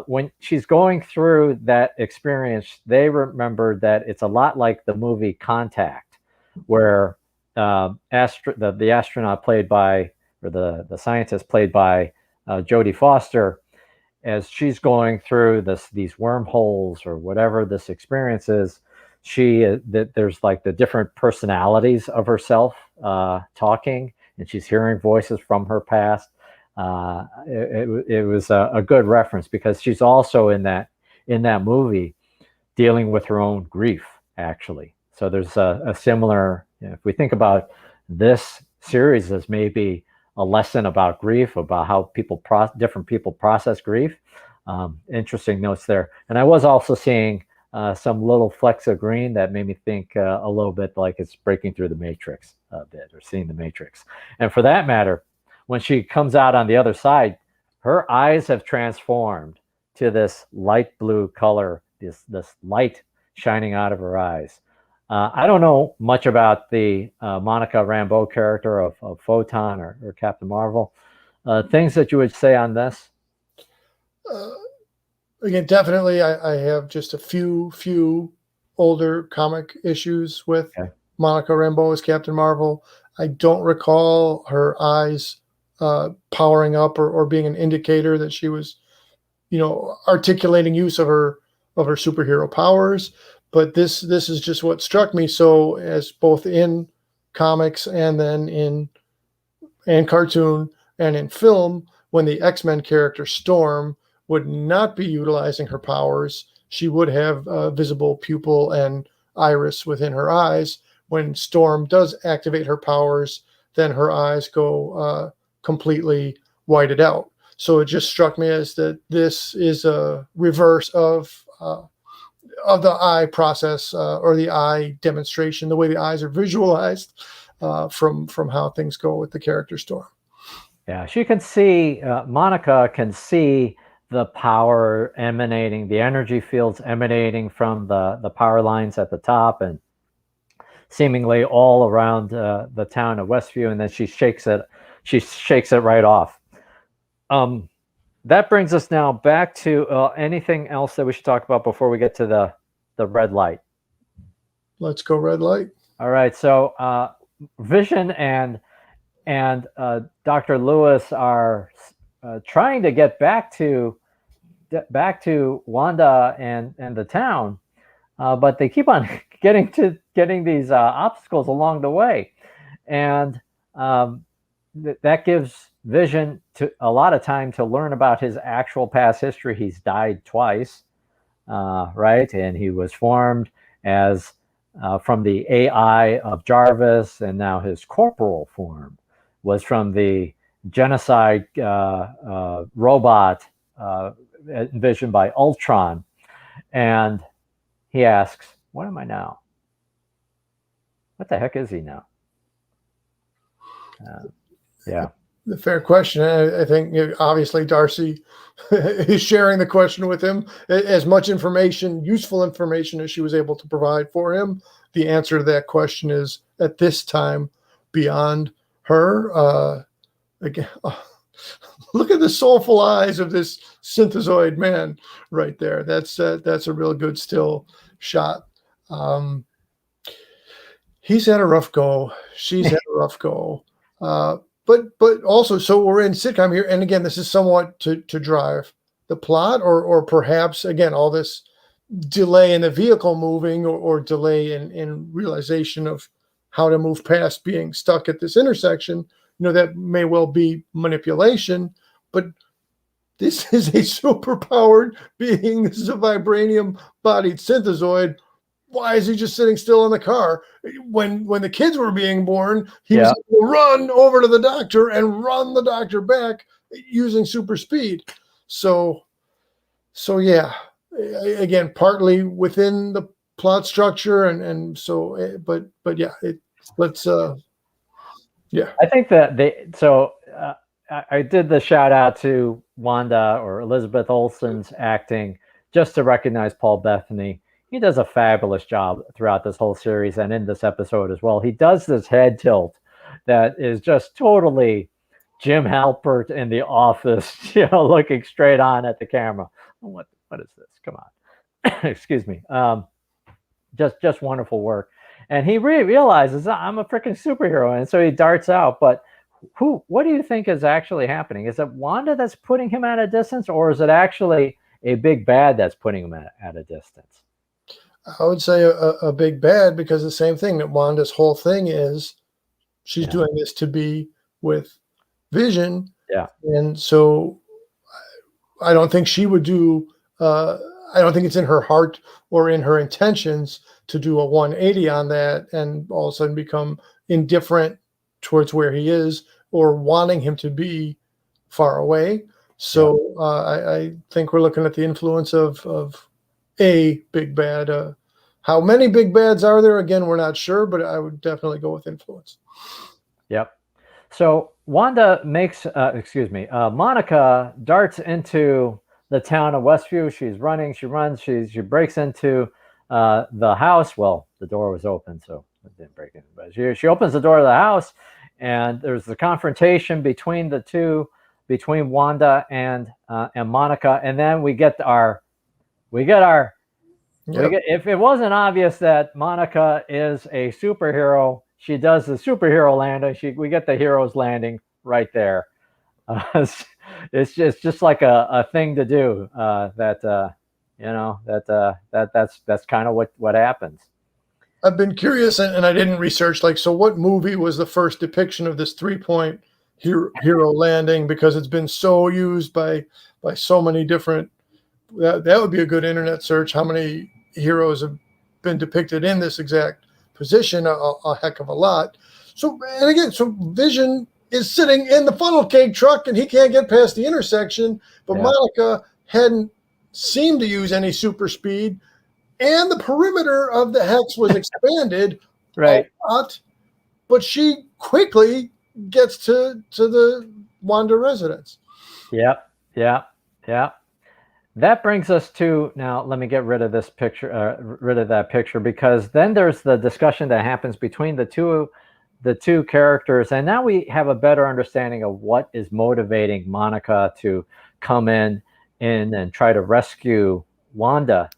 when she's going through that experience, they remembered that it's a lot like the movie Contact, where the astronaut played by, or the scientist played by Jodie Foster, as she's going through these wormholes or whatever this experience is, there's like the different personalities of herself talking, and she's hearing voices from her past. It was a good reference, because she's also in that movie dealing with her own grief, actually. So there's a similar, if we think about this series as maybe a lesson about grief, about how different people process grief. Interesting notes there. And I was also seeing some little flecks of green that made me think a little bit like it's breaking through the Matrix a bit, or seeing the Matrix. And for that matter, when she comes out on the other side, her eyes have transformed to this light blue color, this light shining out of her eyes. I don't know much about the Monica Rambeau character of Photon or Captain Marvel. Things that you would say on this? Again, definitely, I have just a few older comic issues with Monica Rambeau as Captain Marvel. I don't recall her eyes powering up or being an indicator that she was, articulating use of her superhero powers. But this is just what struck me. So, as both in comics and then in cartoon and in film, when the X-Men character Storm would not be utilizing her powers, she would have visible pupil and iris within her eyes. When Storm does activate her powers, then her eyes go completely whited out. So it just struck me as that this is a reverse of the eye process, or the eye demonstration, the way the eyes are visualized from how things go with the character Storm. Yeah, she can see, Monica can see the power emanating, the energy fields emanating from the power lines at the top and seemingly all around the town of Westview, and then she shakes it right off. That brings us now back to anything else that we should talk about before we get to the red light. Let's go red light. All right, so Vision and Dr. Lewis are trying to get back to back to Wanda and the town, but they keep on getting these obstacles along the way, and that gives Vision to a lot of time to learn about his actual past history. He's died twice, right? And he was formed as from the AI of Jarvis, and now his corporal form was from the genocide robot envisioned by Ultron. And he asks, "What am I now? What the heck is he now?" Yeah. The fair question. I think obviously Darcy is sharing the question with him. As much information, useful information, as she was able to provide for him. The answer to that question is at this time beyond her. Again, look at the soulful eyes of this synthezoid man right there. That's a real good still shot. He's had a rough go. She's had a rough go. But also, so we're in sitcom here, and again, this is somewhat to drive the plot, or perhaps again all this delay in the vehicle moving, or delay in realization of how to move past being stuck at this intersection. That may well be manipulation, but this is a superpowered being. This is a vibranium-bodied synthezoid. Why is he just sitting still in the car? When the kids were being born, he was able to run over to the doctor and run the doctor back using super speed. So yeah, again, partly within the plot structure, and so, but yeah, yeah. I think that I did the shout out to Wanda or Elizabeth Olsen's acting just to recognize Paul Bettany. He does a fabulous job throughout this whole series and in this episode as well. He does this head tilt that is just totally Jim Halpert in The Office, looking straight on at the camera. What is this? Come on. Excuse me. Just wonderful work. And he realizes I'm a freaking superhero, and so he darts out. But what do you think is actually happening? Is it Wanda that's putting him at a distance, or is it actually a big bad that's putting him at a distance? I would say a big bad, because the same thing that Wanda's whole thing is she's doing this to be with Vision. Yeah. And so I don't think she would do, I don't think it's in her heart or in her intentions to do a 180 on that and all of a sudden become indifferent towards where he is or wanting him to be far away. So I think we're looking at the influence of a big bad. How many big bads are there? Again, we're not sure, but I would definitely go with influence. Yep. So Wanda Monica darts into the town of Westview. She's running, she runs, she breaks into the house. Well, the door was open, so it didn't break in. But she opens the door of the house, and there's the confrontation between the two, between Wanda and Monica, and then we get our if it wasn't obvious that Monica is a superhero, she does the superhero landing. We get the hero's landing right there. It's just like a thing to do. That's kind of what happens. I've been curious, and I didn't research. So what movie was the first depiction of this 3-point hero landing? Because it's been so used by so many different. That would be a good internet search. How many heroes have been depicted in this exact position? A heck of a lot. So Vision is sitting in the funnel cake truck and he can't get past the intersection, but Monica hadn't seemed to use any super speed, and the perimeter of the Hex was expanded a lot, but she quickly gets to the Wanda residence. Yep. That brings us to, now let me get rid of this picture, rid of that picture, because then there's the discussion that happens between the two characters, and now we have a better understanding of what is motivating Monica to come in and try to rescue Wanda.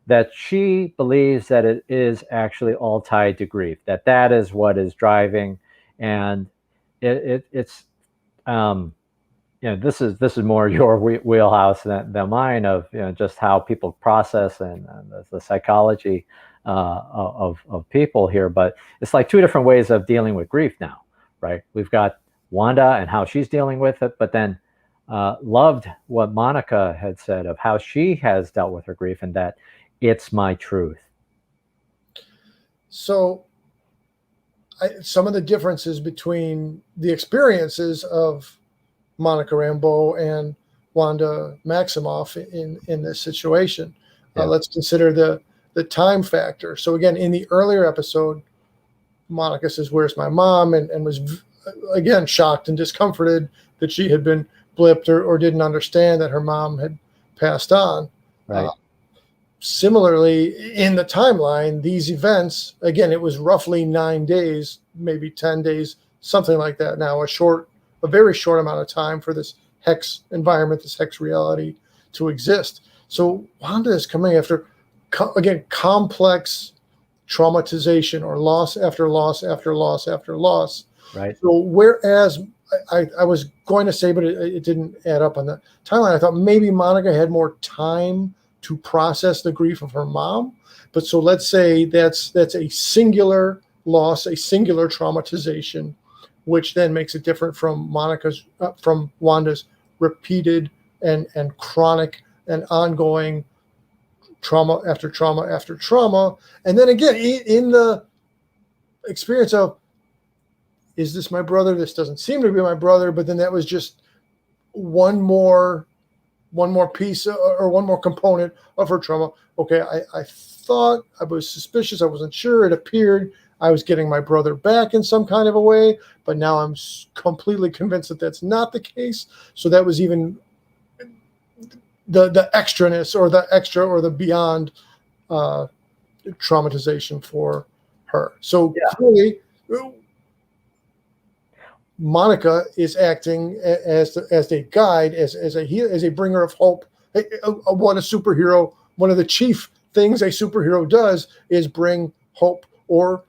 That she believes that it is actually all tied to grief. That is what is driving, and it's this is more your wheelhouse than mine, of just how people process and the psychology of people here. But it's like two different ways of dealing with grief now, right? We've got Wanda and how she's dealing with it, but then loved what Monica had said of how she has dealt with her grief, and that it's my truth. So some of the differences between the experiences of Monica Rambeau and Wanda Maximoff in this situation. Let's consider the time factor. So again, in the earlier episode, Monica says, "Where's my mom?" and was again shocked and discomforted that she had been blipped or didn't understand that her mom had passed on. Right. Similarly, in the timeline, these events, again, it was roughly 9 days, maybe 10 days, something like that. Now, a very short amount of time for this Hex environment, this Hex reality to exist. So Wanda is coming after, again, complex traumatization or loss after loss after loss after loss. Right. So whereas I was going to say, but it didn't add up on the timeline, I thought maybe Monica had more time to process the grief of her mom. But so let's say that's a singular loss, a singular traumatization, which then makes it different from from Wanda's repeated and chronic and ongoing trauma after trauma after trauma. And then again, in the experience of, is this my brother? This doesn't seem to be my brother. But then that was just one more piece or one more component of her trauma. Okay, I thought, I was suspicious, I wasn't sure. It appeared I was getting my brother back in some kind of a way, but now I'm completely convinced that that's not the case. So that was even the extraness or the extra or the beyond traumatization for her. So clearly, Monica is acting as a guide, as a bringer of hope. What a superhero! One of the chief things a superhero does is bring hope, or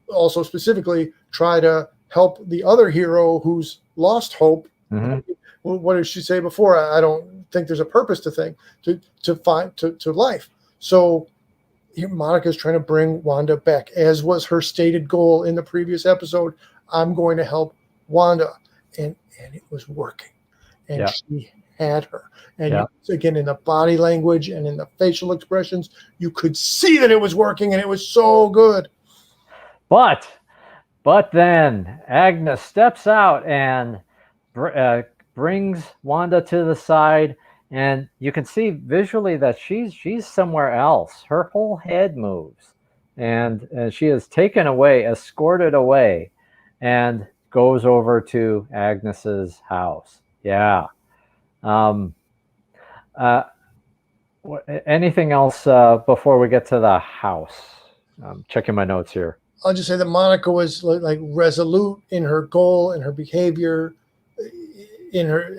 also specifically try to help the other hero who's lost hope. Mm-hmm. What did she say before? I don't think there's a purpose to life. So Monica's trying to bring Wanda back, as was her stated goal in the previous episode. I'm going to help Wanda, and it was working, and she had her. And again, in the body language and in the facial expressions, you could see that it was working, and it was so good. But then Agnes steps out and brings Wanda to the side, and you can see visually that she's somewhere else. Her whole head moves, and she is taken away, escorted away, and goes over to Agnes's house. Yeah. Anything else before we get to the house? I'm checking my notes here. I'll just say that Monica was like resolute in her goal and her behavior. In her,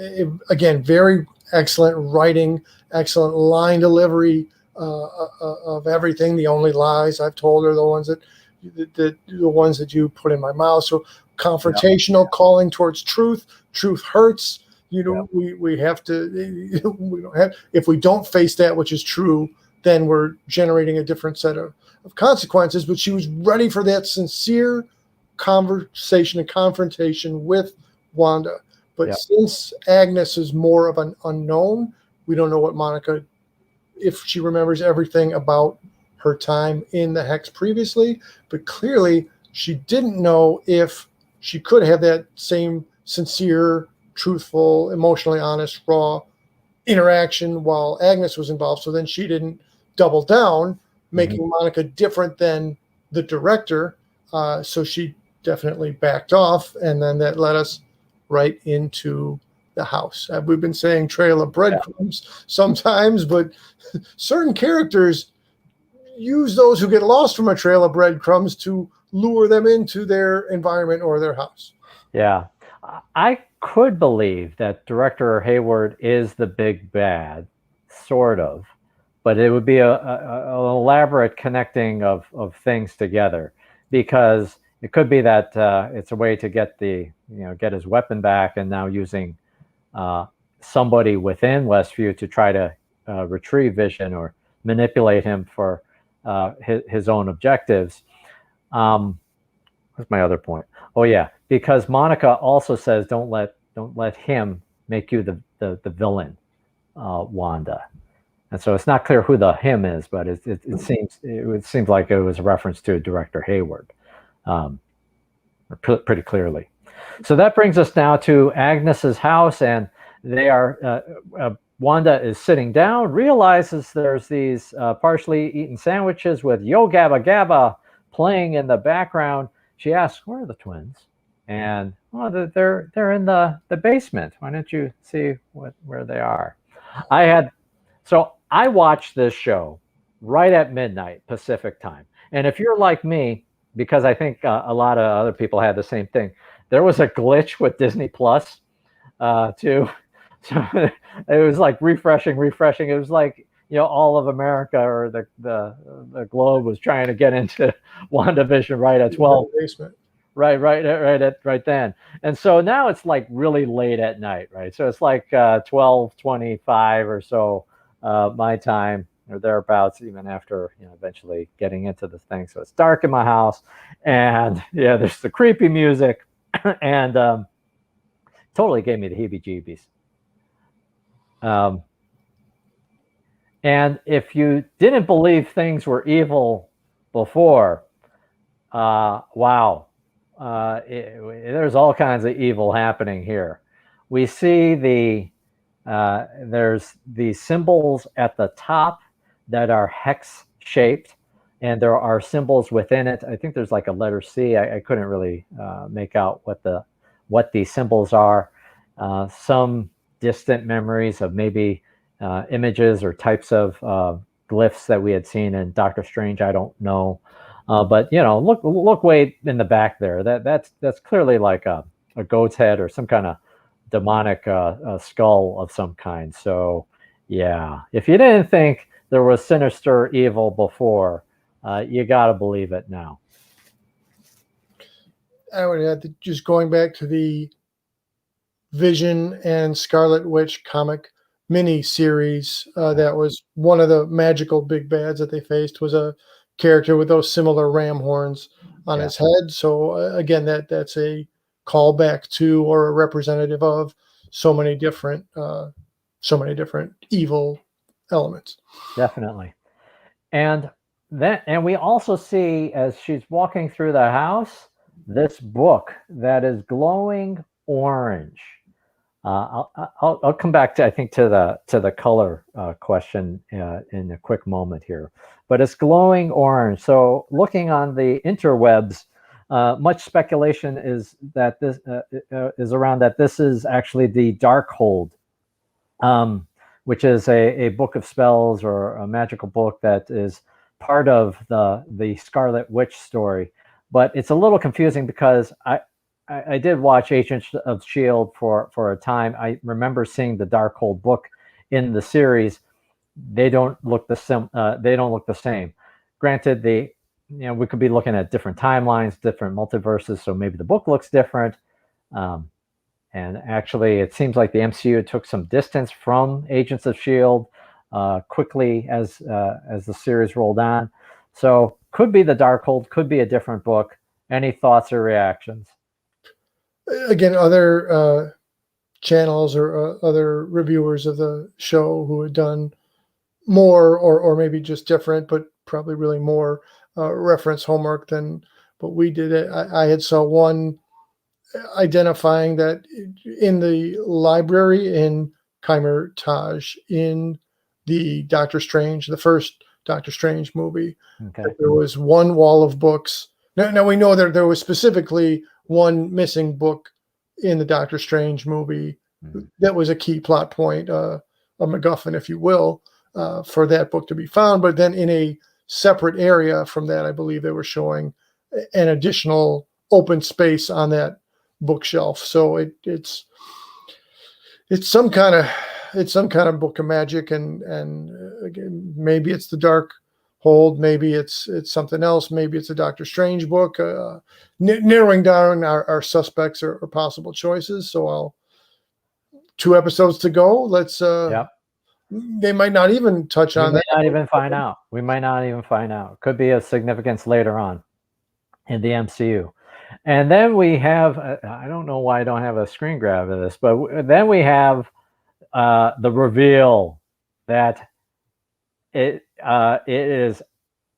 again, very excellent writing, excellent line delivery of everything. The only lies I've told are the ones that you put in my mouth. So confrontational, calling towards truth. Truth hurts. We have to. We don't have. If we don't face that which is true, then we're generating a different set of consequences. But she was ready for that sincere conversation and confrontation with Wanda. But since Agnes is more of an unknown, we don't know what Monica, if she remembers everything about her time in the Hex previously. But clearly, she didn't know if she could have that same sincere, truthful, emotionally honest, raw interaction while Agnes was involved. So then she didn't double down, making Monica different than the director. So she definitely backed off, and then that led us right into the house. We've been saying trail of breadcrumbs sometimes, but certain characters use those who get lost from a trail of breadcrumbs to lure them into their environment or their house. Yeah. I could believe that Director Hayward is the big bad, sort of, but it would be an elaborate connecting of things together, because it could be that it's a way to get get his weapon back, and now using somebody within Westview to try to retrieve Vision or manipulate him for his own objectives. What's my other point? Oh yeah, because Monica also says, don't let him make you the villain, Wanda. And so it's not clear who the him is, but it seems like it was a reference to Director Hayward, pretty clearly. So that brings us now to Agnes's house, and they are Wanda is sitting down, realizes there's these partially eaten sandwiches with Yo Gabba Gabba playing in the background. She asks, "Where are the twins?" And they're in the basement. Why don't you see where they are? I watched this show right at midnight Pacific time. And if you're like me, because I think a lot of other people had the same thing, there was a glitch with Disney Plus too. So it was like refreshing. It was like, all of America or the globe was trying to get into WandaVision right at 12. Basement. Right then. And so now it's like really late at night, right? So it's like 12:25 or so my time or thereabouts, even after eventually getting into this thing. So it's dark in my house, and there's the creepy music, and totally gave me the heebie-jeebies. And if you didn't believe things were evil before, wow. There's all kinds of evil happening here. We see there's the symbols at the top that are hex shaped, and there are symbols within it. I think there's like a letter C. I couldn't really make out what the symbols are. Some distant memories of maybe images or types of glyphs that we had seen in Doctor Strange. I don't know. But look way in the back there. That's clearly like a goat's head or some kind of demonic skull of some kind. So yeah, if you didn't think there was sinister evil before, you got to believe it now. I would add that just going back to the Vision and Scarlet Witch comic mini series, that was one of the magical big bads that they faced, was a character with those similar ram horns on his head. So again, that's a callback to or a representative of so many different evil elements. Definitely. And we also see, as she's walking through the house, this book that is glowing orange. I'll come back to the color question in a quick moment here, but it's glowing orange. So looking on the interwebs, much speculation is that this is around that this is actually the Darkhold, which is a book of spells or a magical book that is part of the Scarlet Witch story. But it's a little confusing because I did watch Agents of S.H.I.E.L.D. for a time. I remember seeing the Darkhold book in the series. They don't look the same. Granted, we could be looking at different timelines, different multiverses, so maybe the book looks different. And actually, it seems like the MCU took some distance from Agents of S.H.I.E.L.D. Quickly as the series rolled on. So could be the Darkhold, could be a different book. Any thoughts or reactions? Again, other channels or other reviewers of the show who had done more or maybe just different, but probably really more reference homework than what we did. I had saw one identifying that in the library in Khmer Taj, in the the first Doctor Strange movie, there was one wall of books. Now we know that there was specifically one missing book in the Doctor Strange movie that was a key plot point, a MacGuffin, if you will, for that book to be found. But then in a separate area from that, I believe they were showing an additional open space on that bookshelf. So it's some kind of book of magic, and again, maybe it's the Dark Hold, maybe it's something else, maybe it's a Doctor Strange book, narrowing down our suspects or possible choices. So I'll 2 episodes to go. Let's. Yep. They might not even touch on that. We might not even find out. We might not even find out. Could be of significance later on in the MCU. And then we have, I don't know why I don't have a screen grab of this, but then we have the reveal that it is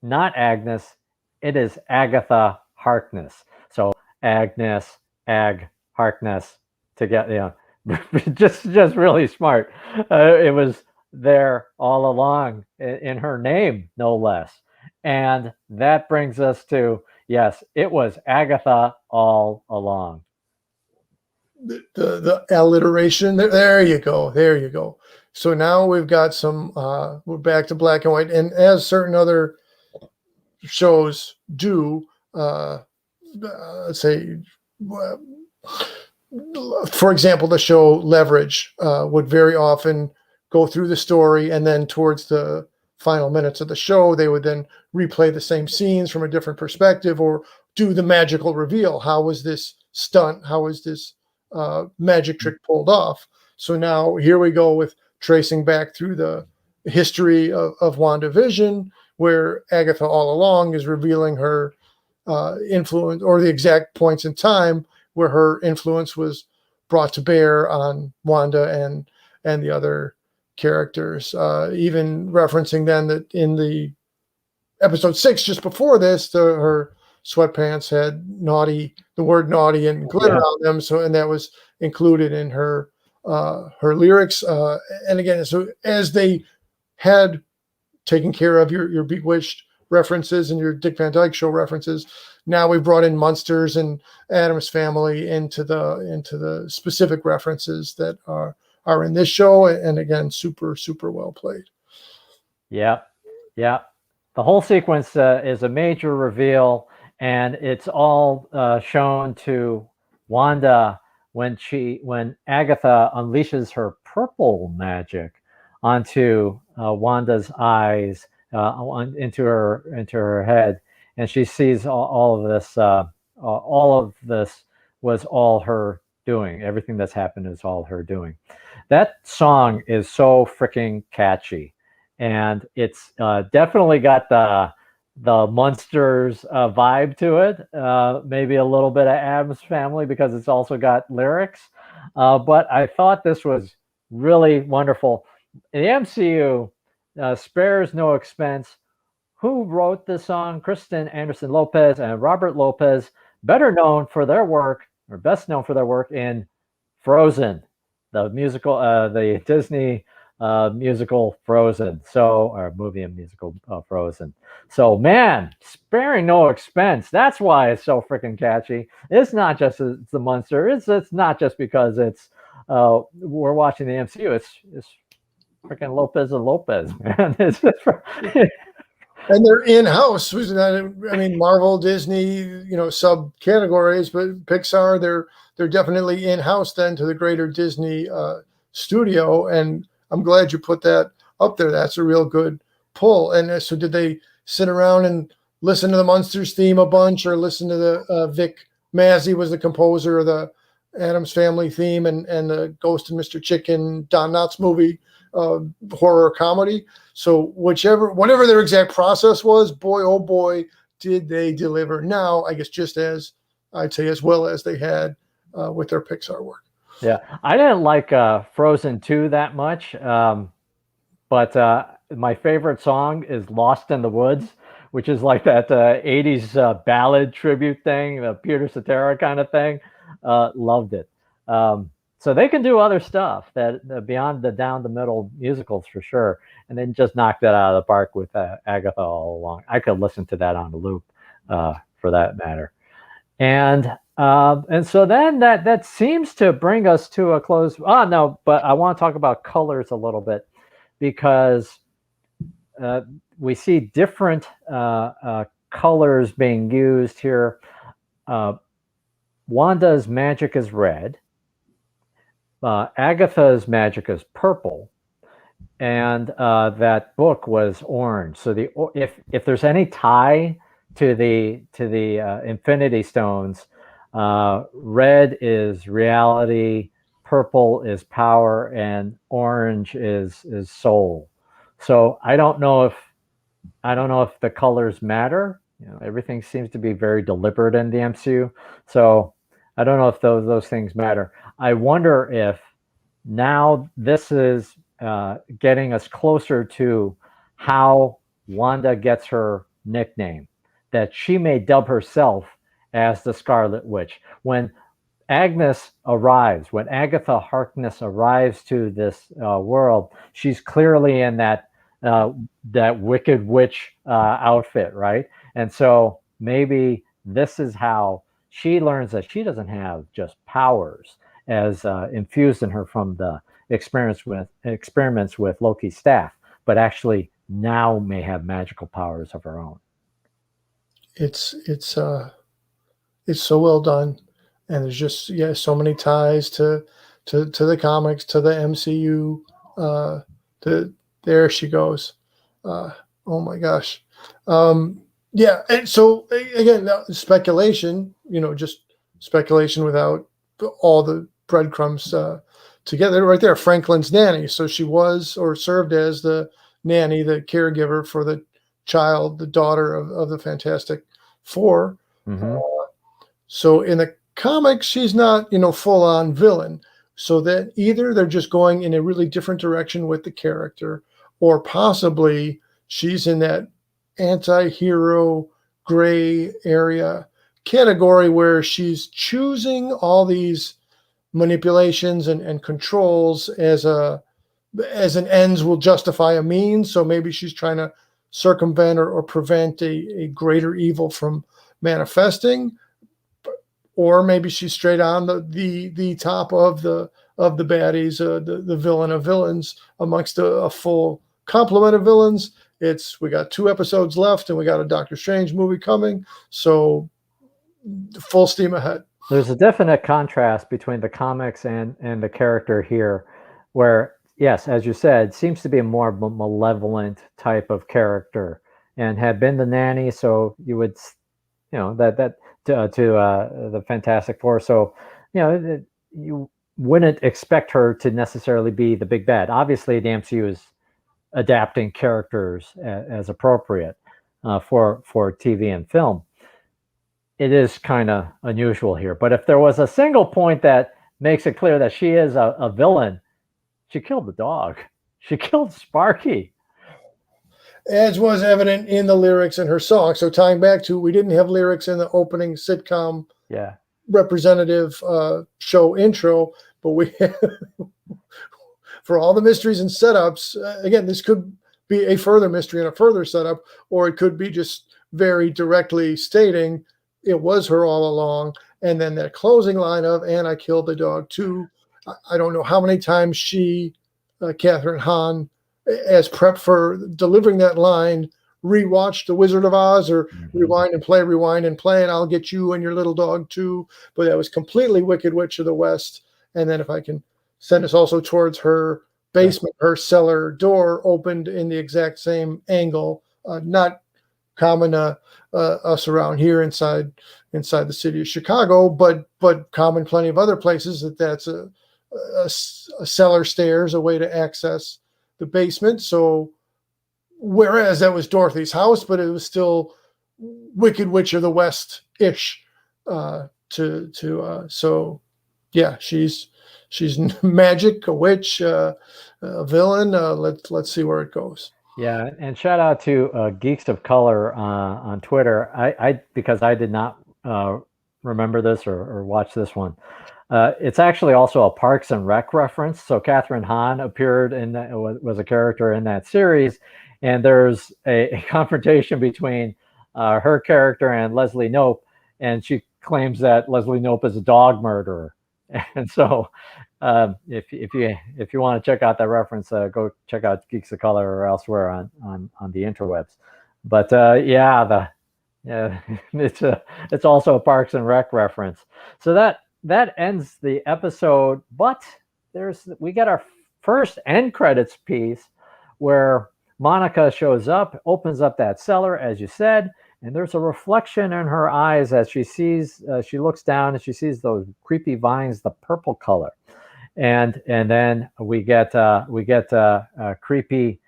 not Agnes, it is Agatha Harkness. So Agnes, Harkness, together, just really smart. It was there all along in her name, no less. And that brings us to, yes, it was Agatha all along. The alliteration. There you go. So now we've got some. We're back to black and white, and as certain other shows do, let's say, for example, the show Leverage would very often go through the story, and then towards the final minutes of the show, they would then replay the same scenes from a different perspective, or do the magical reveal. How was this stunt? How was this magic trick pulled off? So now here we go with tracing back through the history of WandaVision, where Agatha all along is revealing her influence, or the exact points in time where her influence was brought to bear on Wanda and the other characters. Even referencing then that in the episode 6, just before this, her sweatpants had the word naughty and glitter on them. So, and that was included in her lyrics. And again, so as they had taken care of your Bewitched references and your Dick Van Dyke Show references, now we've brought in Munsters and Addams Family into the specific references that are in this show. And again, super, super well played. Yeah. The whole sequence is a major reveal, and it's all shown to Wanda when Agatha unleashes her purple magic onto Wanda's eyes, into her head, and she sees all of this. All of this was all her doing. Everything that's happened is all her doing. That song is so freaking catchy, and it's definitely got the Munsters vibe to it. Maybe a little bit of Addams Family, because it's also got lyrics. But I thought this was really wonderful. The MCU spares no expense. Who wrote the song? Kristen Anderson Lopez and Robert Lopez, better known for their work, or best known for their work in Frozen, the musical, the Disney musical Frozen. Or movie and musical Frozen. So, man, sparing no expense. That's why it's so freaking catchy. It's not just the Munster. It's not just because it's we're watching the MCU. It's freaking Lopez and Lopez, man. It's just and they're in-house. I mean, Marvel, Disney, subcategories, but Pixar, they're definitely in-house then to the greater Disney studio. And I'm glad you put that up there. That's a real good pull. And so did they sit around and listen to the Munsters theme a bunch, or listen to the Vic Mazzy was the composer of the Addams Family theme and the Ghost and Mr. Chicken, Don Knotts movie, horror comedy? So whatever their exact process was, boy, oh boy, did they deliver. Now, I guess just as I'd say as well as they had with their Pixar work. Yeah, I didn't like Frozen 2 that much, but my favorite song is Lost in the Woods, which is like that 80s ballad tribute thing, the Peter Cetera kind of thing. Loved it. So they can do other stuff that beyond the down the middle musicals for sure, and then just knock that out of the park with Agatha all along. I could listen to that on a loop, for that matter. And so then that seems to bring us to a close. Oh no, but I want to talk about colors a little bit, because we see different colors being used here. Wanda's magic is red. Agatha's magic is purple, and that book was orange. So if there's any tie to the Infinity Stones, red is reality, purple is power and orange is soul. So I don't know if the colors matter. Everything seems to be very deliberate in the MCU. So I don't know if those things matter. I wonder if now this is getting us closer to how Wanda gets her nickname, that she may dub herself as the Scarlet Witch. When when Agatha Harkness arrives to this world, she's clearly in that Wicked Witch outfit, right? And so maybe this is how she learns that she doesn't have just powers as infused in her from the experiments with Loki's staff, but actually now may have magical powers of her own. It's so well done, and there's just so many ties to the comics, to the MCU. There she goes. Oh my gosh. Yeah, and so again, speculation. Just speculation without all the breadcrumbs together. Right there, Franklin's nanny. So she was or served as the nanny, the caregiver for the child, the daughter of the Fantastic Four. Mm-hmm. So in the comics, she's not, full on villain. So that either they're just going in a really different direction with the character, or possibly she's in that anti-hero gray area category where she's choosing all these manipulations and controls as an ends will justify a means. So maybe she's trying to circumvent or prevent a greater evil from manifesting, or maybe she's straight on the top of the baddies, the villain of villains amongst a full complement of villains. We got 2 episodes left, and we got a Doctor Strange movie coming, so full steam ahead. There's a definite contrast between the comics and the character here, where, yes, as you said, seems to be a more malevolent type of character, and had been the nanny. So you would, that to the Fantastic Four. So, you wouldn't expect her to necessarily be the big bad. Obviously, the MCU is adapting characters as appropriate for TV and film. It is kind of unusual here. But if there was a single point that makes it clear that she is a villain, she killed the dog. She killed Sparky. As was evident in the lyrics in her song. So tying back to, we didn't have lyrics in the opening sitcom representative show intro, but we for all the mysteries and setups, again, this could be a further mystery and a further setup, or it could be just very directly stating it was her all along. And then that closing line of, and I killed the dog too. I don't know how many times she, Catherine Hahn, as prep for delivering that line, rewatched The Wizard of Oz, or rewind and play, and I'll get you and your little dog too. But that was completely Wicked Witch of the West. And then if I can send us also towards her basement, her cellar door opened in the exact same angle, not common us around here inside the city of Chicago, but common plenty of other places that's a cellar stairs, a way to access the basement. So whereas that was Dorothy's house, but it was still Wicked Witch of the West ish. So yeah, she's magic, a witch, a villain. Let's see where it goes. Yeah, and shout out to Geeks of Color on Twitter. I because I did not remember this or watch this one. It's actually also a Parks and Rec reference. So Catherine Hahn appeared in that, was a character in that series, and there's a confrontation between her character and Leslie Knope, and she claims that Leslie Knope is a dog murderer. And so if you want to check out that reference, go check out Geeks of Color or elsewhere on the interwebs. But it's also a Parks and Rec reference. So that ends the episode. But we get our first end credits piece where Monica shows up, opens up that cellar, as you said, and there's a reflection in her eyes as she looks down and she sees those creepy vines, the purple color. and then we get a creepy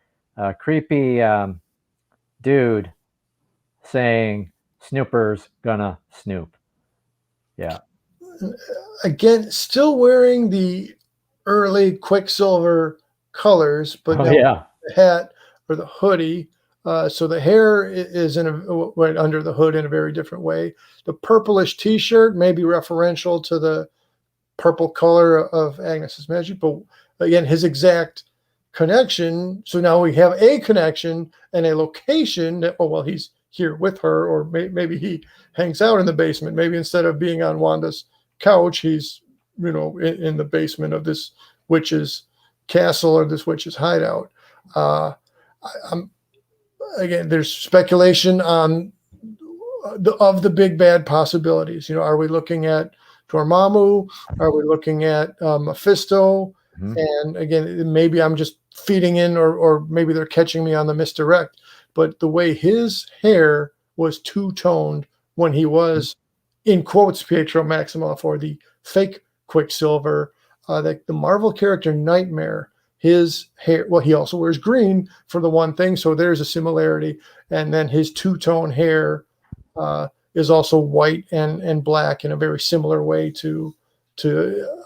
dude saying Snooper's gonna snoop. Yeah. Again, still wearing the early Quicksilver colors, but now Yeah. the hat or the hoodie. So the hair is right under the hood in a very different way. The purplish T-shirt may be referential to the purple color of Agnes's magic, but again, his exact connection. So now we have a connection and a location that, oh, well, he's here with her, or maybe he hangs out in the basement. Maybe instead of being on Wanda's couch, he's, in the basement of this witch's castle or this witch's hideout. Again, there's speculation on the big bad possibilities. Are we looking at Dormammu? Are we looking at Mephisto? Mhm. And again, maybe I'm just feeding in, or maybe they're catching me on the misdirect. But the way his hair was two-toned when he was, in quotes, Pietro Maximoff, or the fake Quicksilver, the Marvel character Nightmare, his hair, well, he also wears green for the one thing, so there's a similarity. And then his two-tone hair is also white and black in a very similar way to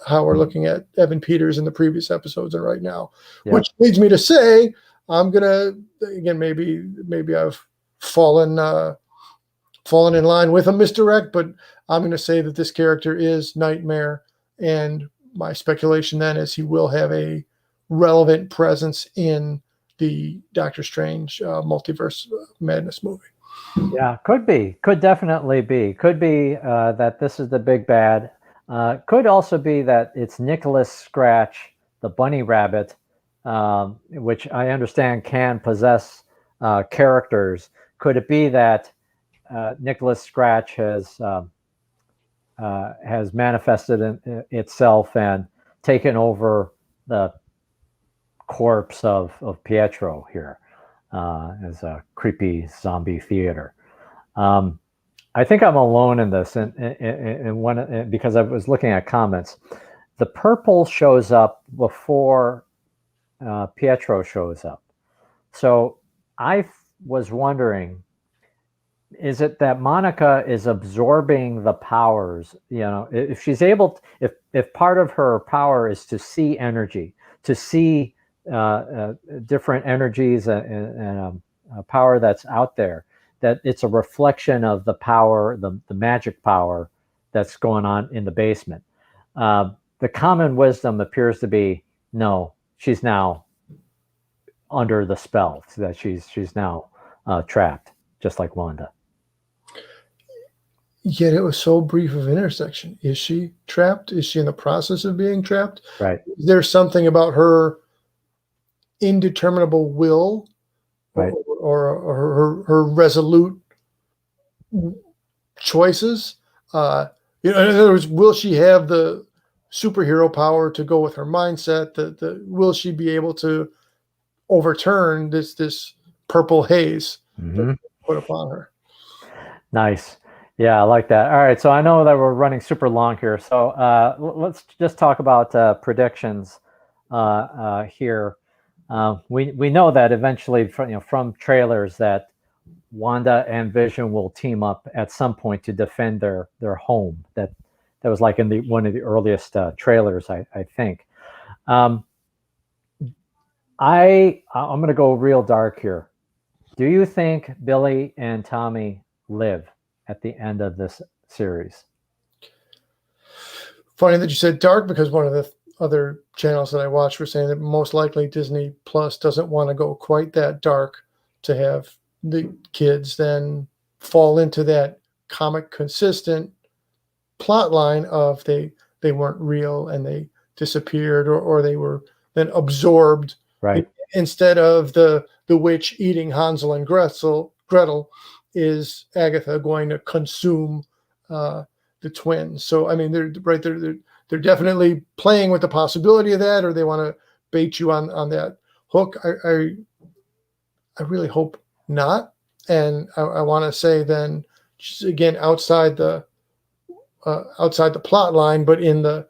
how we're looking at Evan Peters in the previous episodes and right now. Yeah. Which leads me to say, I'm gonna, again, maybe I've fallen in line with a misdirect, but I'm gonna say that this character is Nightmare, and my speculation then is he will have a relevant presence in the Doctor Strange Multiverse Madness movie. Yeah, could be. Could definitely be. Could be that this is the big bad. Could also be that it's Nicholas Scratch, the bunny rabbit, which I understand can possess characters. Could it be that Nicholas Scratch has manifested itself and taken over the corpse of Pietro here as a creepy zombie theater? I think I'm alone in this, and because I was looking at comments. The purple shows up before Pietro shows up, so I was wondering, is it that Monica is absorbing the powers? If she's able, if part of her power is to see energy, to see different energies and power that's out there, that it's a reflection of the power, the magic power that's going on in the basement. The common wisdom appears to be, no, she's now under the spell, so that she's now trapped, just like Wanda. Yet it was so brief of intersection. Is she trapped? Is she in the process of being trapped? Right. There's something about her indeterminable will, right, or her resolute choices. In other words, will she have the superhero power to go with her mindset? Will she be able to overturn this purple haze put upon her? Nice. Yeah, I like that. All right, so I know that we're running super long here, so let's just talk about predictions here. We know that eventually, from trailers, that Wanda and Vision will team up at some point to defend their home. That was like in one of the earliest trailers, I think. I'm going to go real dark here. Do you think Billy and Tommy live at the end of this series? Funny that you said dark, because one of the other channels that I watch were saying that most likely Disney Plus doesn't want to go quite that dark to have the kids then fall into that comic consistent plot line of they weren't real and they disappeared, or they were then absorbed. Right. Instead of the witch eating Hansel and Gretel, is Agatha going to consume the twins? So I mean, they're definitely playing with the possibility of that, or they want to bait you on that hook. I really hope not, and I want to say then, just again, outside the plot line, but in the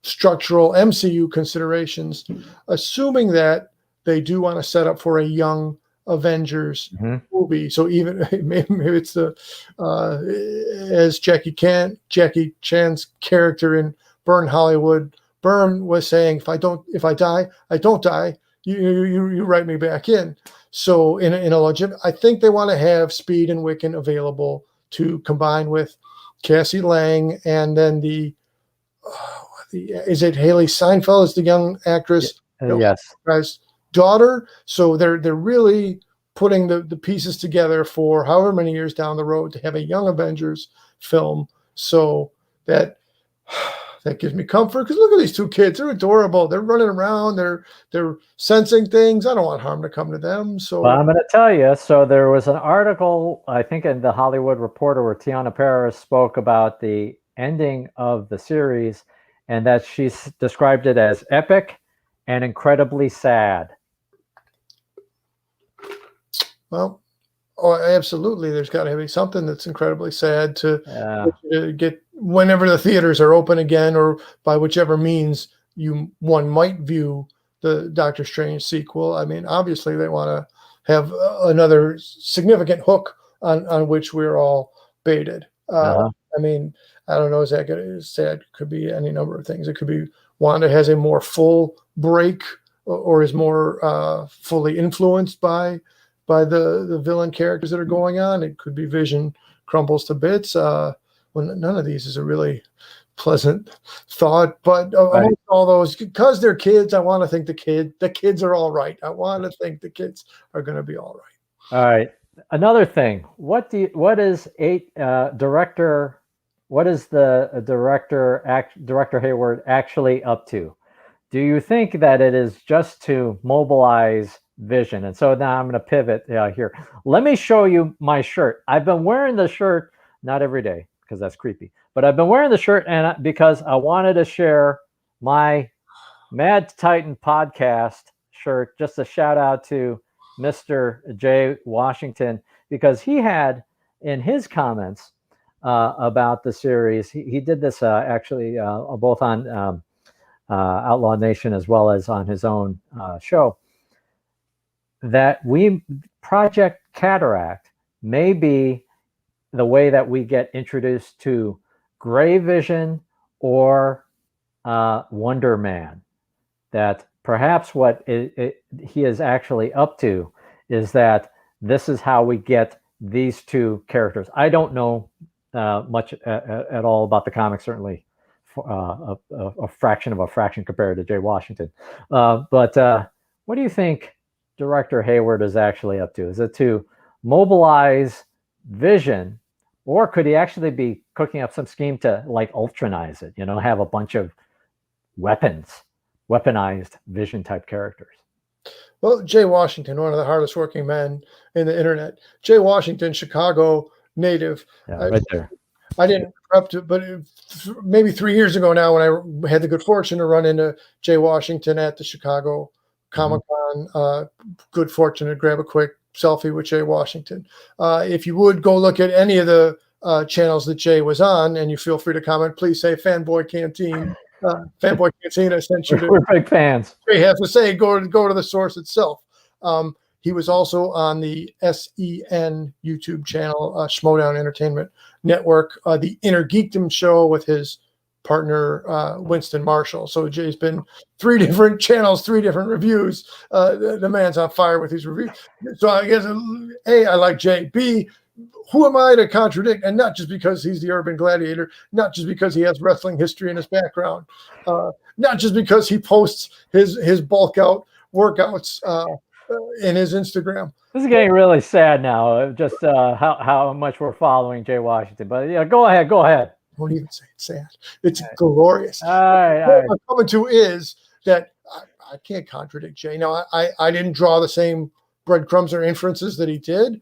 structural MCU considerations, assuming that they do want to set up for a young Avengers movie. So even maybe it's the as Jackie Chan's character in Burn Hollywood. Burn was saying, if I die, I don't die. You write me back in. So in a legit, I think they want to have Speed and Wiccan available to combine with Cassie Lang, and then is it Haley Seinfeld is the young actress? Yes. Guy's daughter. So they're really putting the pieces together for however many years down the road to have a young Avengers film. So that gives me comfort, because look at these two kids. They're adorable. They're running around. They're sensing things. I don't want harm to come to them. So well, I'm going to tell you. So there was an article, I think, in the Hollywood Reporter where Tiana Paris spoke about the ending of the series, and that she's described it as epic and incredibly sad. Well, absolutely. There's got to be something that's incredibly sad to get whenever the theaters are open again, or by whichever means one might view the Doctor Strange sequel. I mean, obviously they want to have another significant hook on which we're all baited. I mean, I don't know. Is that good? Sad? Could be any number of things. It could be Wanda has a more full break, or is more fully influenced by the villain characters that are going on. It could be Vision crumbles to bits. When none of these is a really pleasant thought, but amongst all those, because they're kids, I want to think the kids are all right. I want to think the kids are going to be all right. All right. Another thing. What is director Hayward actually up to? Do you think that it is just to mobilize Vision? And so now I'm going to pivot here. Let me show you my shirt. I've been wearing the shirt, not every day because that's creepy, but I've been wearing the shirt because I wanted to share my Mad Titan podcast shirt. Just a shout out to Mr. Jay Washington, because he had in his comments about the series, he did this actually both on Outlaw Nation as well as on his own show, that Project Cataract may be the way that we get introduced to Gray Vision or Wonder Man. That perhaps what he is actually up to is that this is how we get these two characters. I don't know much at all about the comics, certainly a fraction of a fraction compared to Jay Washington. But what do you think Director Hayward is actually up to? Is it to mobilize Vision, or could he actually be cooking up some scheme to like Ultranize it, have a bunch of weaponized Vision type characters? Well, Jay Washington, one of the hardest working men in the internet. Jay Washington, Chicago native. Yeah, right there. I didn't prep to, but maybe 3 years ago now, when I had the good fortune to run into Jay Washington at the Chicago Comic-Con, good fortune to grab a quick selfie with Jay Washington. If you would go look at any of the channels that Jay was on, and you feel free to comment, please say Fanboy Cantina. Fanboy Cantina sent you to. We're big fans. Jay has to say, go to the source itself. He was also on the SEN YouTube channel, Schmodown Entertainment Network, the Inner Geekdom show with his partner, Winston Marshall. So Jay's been 3 different channels, 3 different reviews. The man's on fire with his reviews. So I guess, A, I like Jay. B, who am I to contradict? And not just because he's the urban gladiator, not just because he has wrestling history in his background, not just because he posts his bulk out workouts in his Instagram. This is getting really sad now, just how much we're following Jay Washington. But yeah, go ahead. Don't even say it's sad. It's glorious. All right. What I'm coming to is that I can't contradict Jay. Now, I didn't draw the same breadcrumbs or inferences that he did,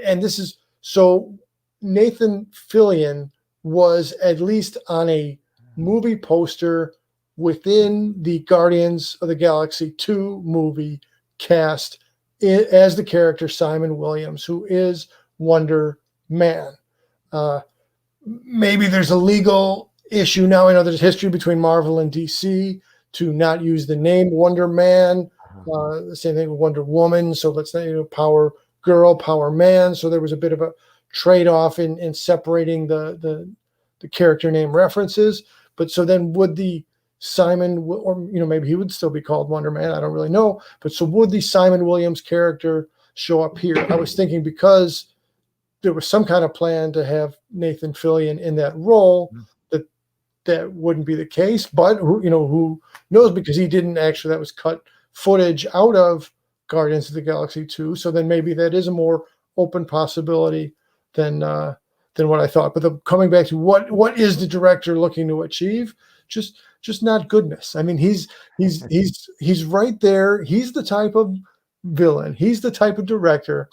and this is so. Nathan Fillion was at least on a movie poster within the Guardians of the Galaxy 2 movie cast as the character Simon Williams, who is Wonder Man. Maybe there's a legal issue now. I know there's history between Marvel and DC to not use the name Wonder Man. The same thing with Wonder Woman. So let's say Power Girl, Power Man. So there was a bit of a trade-off in separating the character name references. But so then would the Simon, or maybe he would still be called Wonder Man, I don't really know. But so would the Simon Williams character show up here? I was thinking because there was some kind of plan to have Nathan Fillion in that role, that wouldn't be the case. But who knows, because he didn't actually, that was cut footage out of Guardians of the Galaxy 2. So then maybe that is a more open possibility than what I thought. But coming back to what is the director looking to achieve? Just not goodness. I mean, he's right there. He's the type of villain. He's the type of director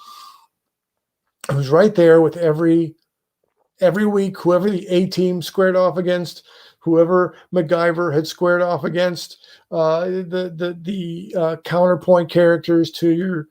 who's right there with every week, whoever the A-team squared off against, whoever MacGyver had squared off against, the counterpoint characters to your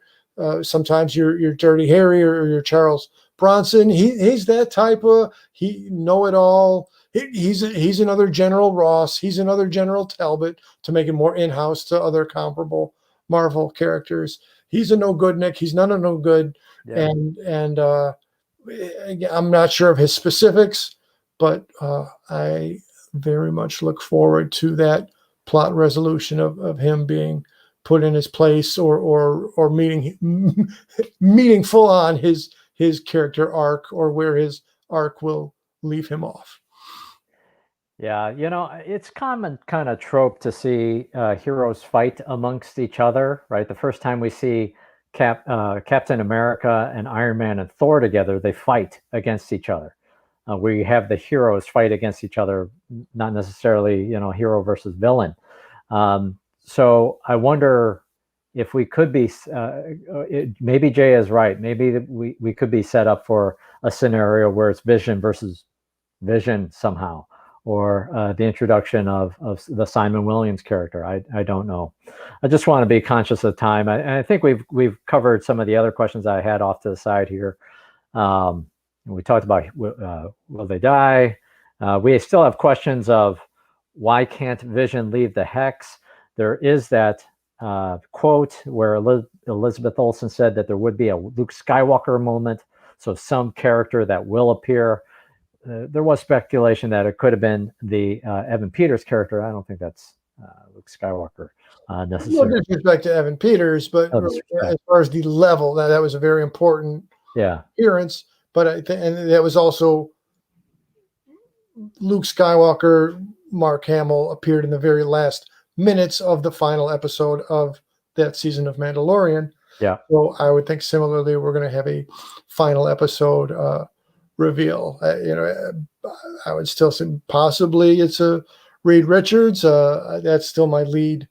sometimes your Dirty Harry or your Charles Bronson. He's that type of know-it-all. He's another General Ross. He's another General Talbot, to make it more in-house to other comparable Marvel characters. He's a no good Nick. He's not a no good. Yeah. And I'm not sure of his specifics, but I very much look forward to that plot resolution of him being put in his place or meeting full on his character arc, or where his arc will leave him off. Yeah, it's common kind of trope to see heroes fight amongst each other, right? The first time we see Captain America and Iron Man and Thor together, they fight against each other. We have the heroes fight against each other, not necessarily, hero versus villain. So I wonder if we could be, maybe Jay is right. Maybe we could be set up for a scenario where it's Vision versus Vision somehow, or the introduction of the Simon Williams character. I don't know. I just want to be conscious of time. I think we've covered some of the other questions I had off to the side here. We talked about will they die? We still have questions of why can't Vision leave the Hex? There is that quote where Elizabeth Olsen said that there would be a Luke Skywalker moment, so some character that will appear. There was speculation that it could have been the Evan Peters character. I don't think that's Luke Skywalker necessarily. No disrespect to Evan Peters, but as far as the level, that was a very important appearance. But and that was also Luke Skywalker. Mark Hamill appeared in the very last minutes of the final episode of that season of Mandalorian. Yeah. So I would think similarly, we're going to have a final episode reveal. I would still say possibly it's a Reed Richards. That's still my lead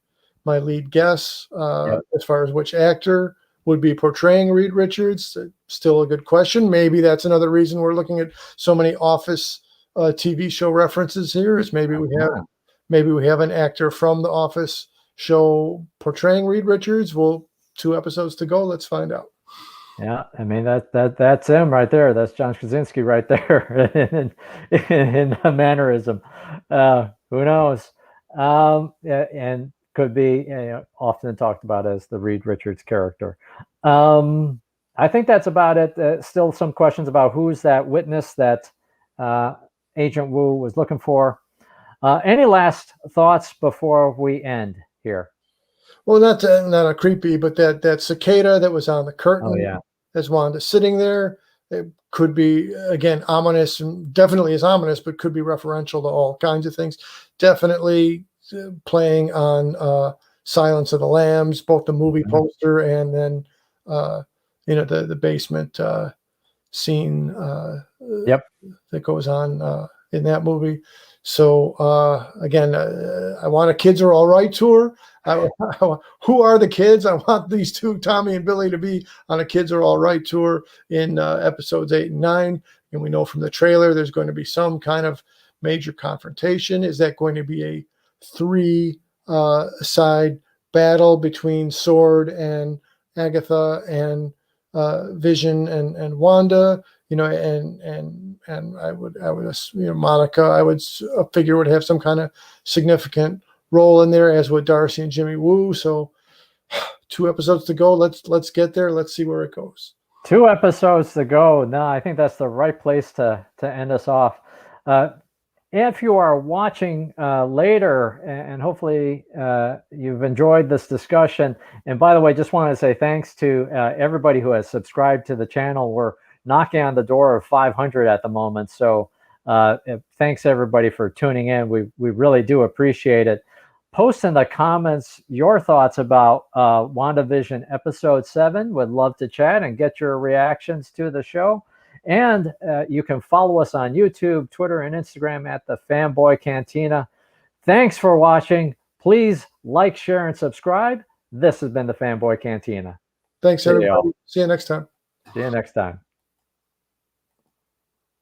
guess as far as which actor would be portraying Reed Richards. Still a good question. Maybe that's another reason we're looking at so many Office TV show references here. Is maybe we have an actor from the Office show portraying Reed Richards. Well, 2 episodes to go. Let's find out. Yeah, I mean that's him right there. That's John Krasinski right there in the mannerism. Who knows? And could be often talked about as the Reed Richards character. I think that's about it. Still some questions about who's that witness that Agent Wu was looking for. Any last thoughts before we end here? Well, not a creepy, but that cicada that was on the curtain as Wanda sitting there, it could be, again, ominous, and definitely is ominous, but could be referential to all kinds of things. Definitely playing on Silence of the Lambs, both the movie poster and then the basement scene that goes on in that movie. So again, I want a Kids Are All Right tour. Who are the kids? I want these 2, Tommy and Billy, to be on a Kids Are All Right tour in episodes 8 and 9. And we know from the trailer there's going to be some kind of major confrontation. Is that going to be a 3 side battle between Sword and Agatha and Vision and Wanda? you know, and I would, you know, Monica, I would figure would have some kind of significant role in there, as would Darcy and Jimmy Woo. So 2 episodes to go. Let's get there. Let's see where it goes. 2 episodes to go. No, I think that's the right place to end us off. If you are watching later, and hopefully you've enjoyed this discussion. And by the way, just wanted to say thanks to everybody who has subscribed to the channel. We're knocking on the door of 500 at the moment. So thanks everybody for tuning in. We really do appreciate it. Post in the comments your thoughts about WandaVision episode 7. Would love to chat and get your reactions to the show. And you can follow us on YouTube, Twitter, and Instagram at the Fanboy Cantina. Thanks for watching. Please like, share, and subscribe. This has been the Fanboy Cantina. Thanks, everybody. See you next time. See you next time.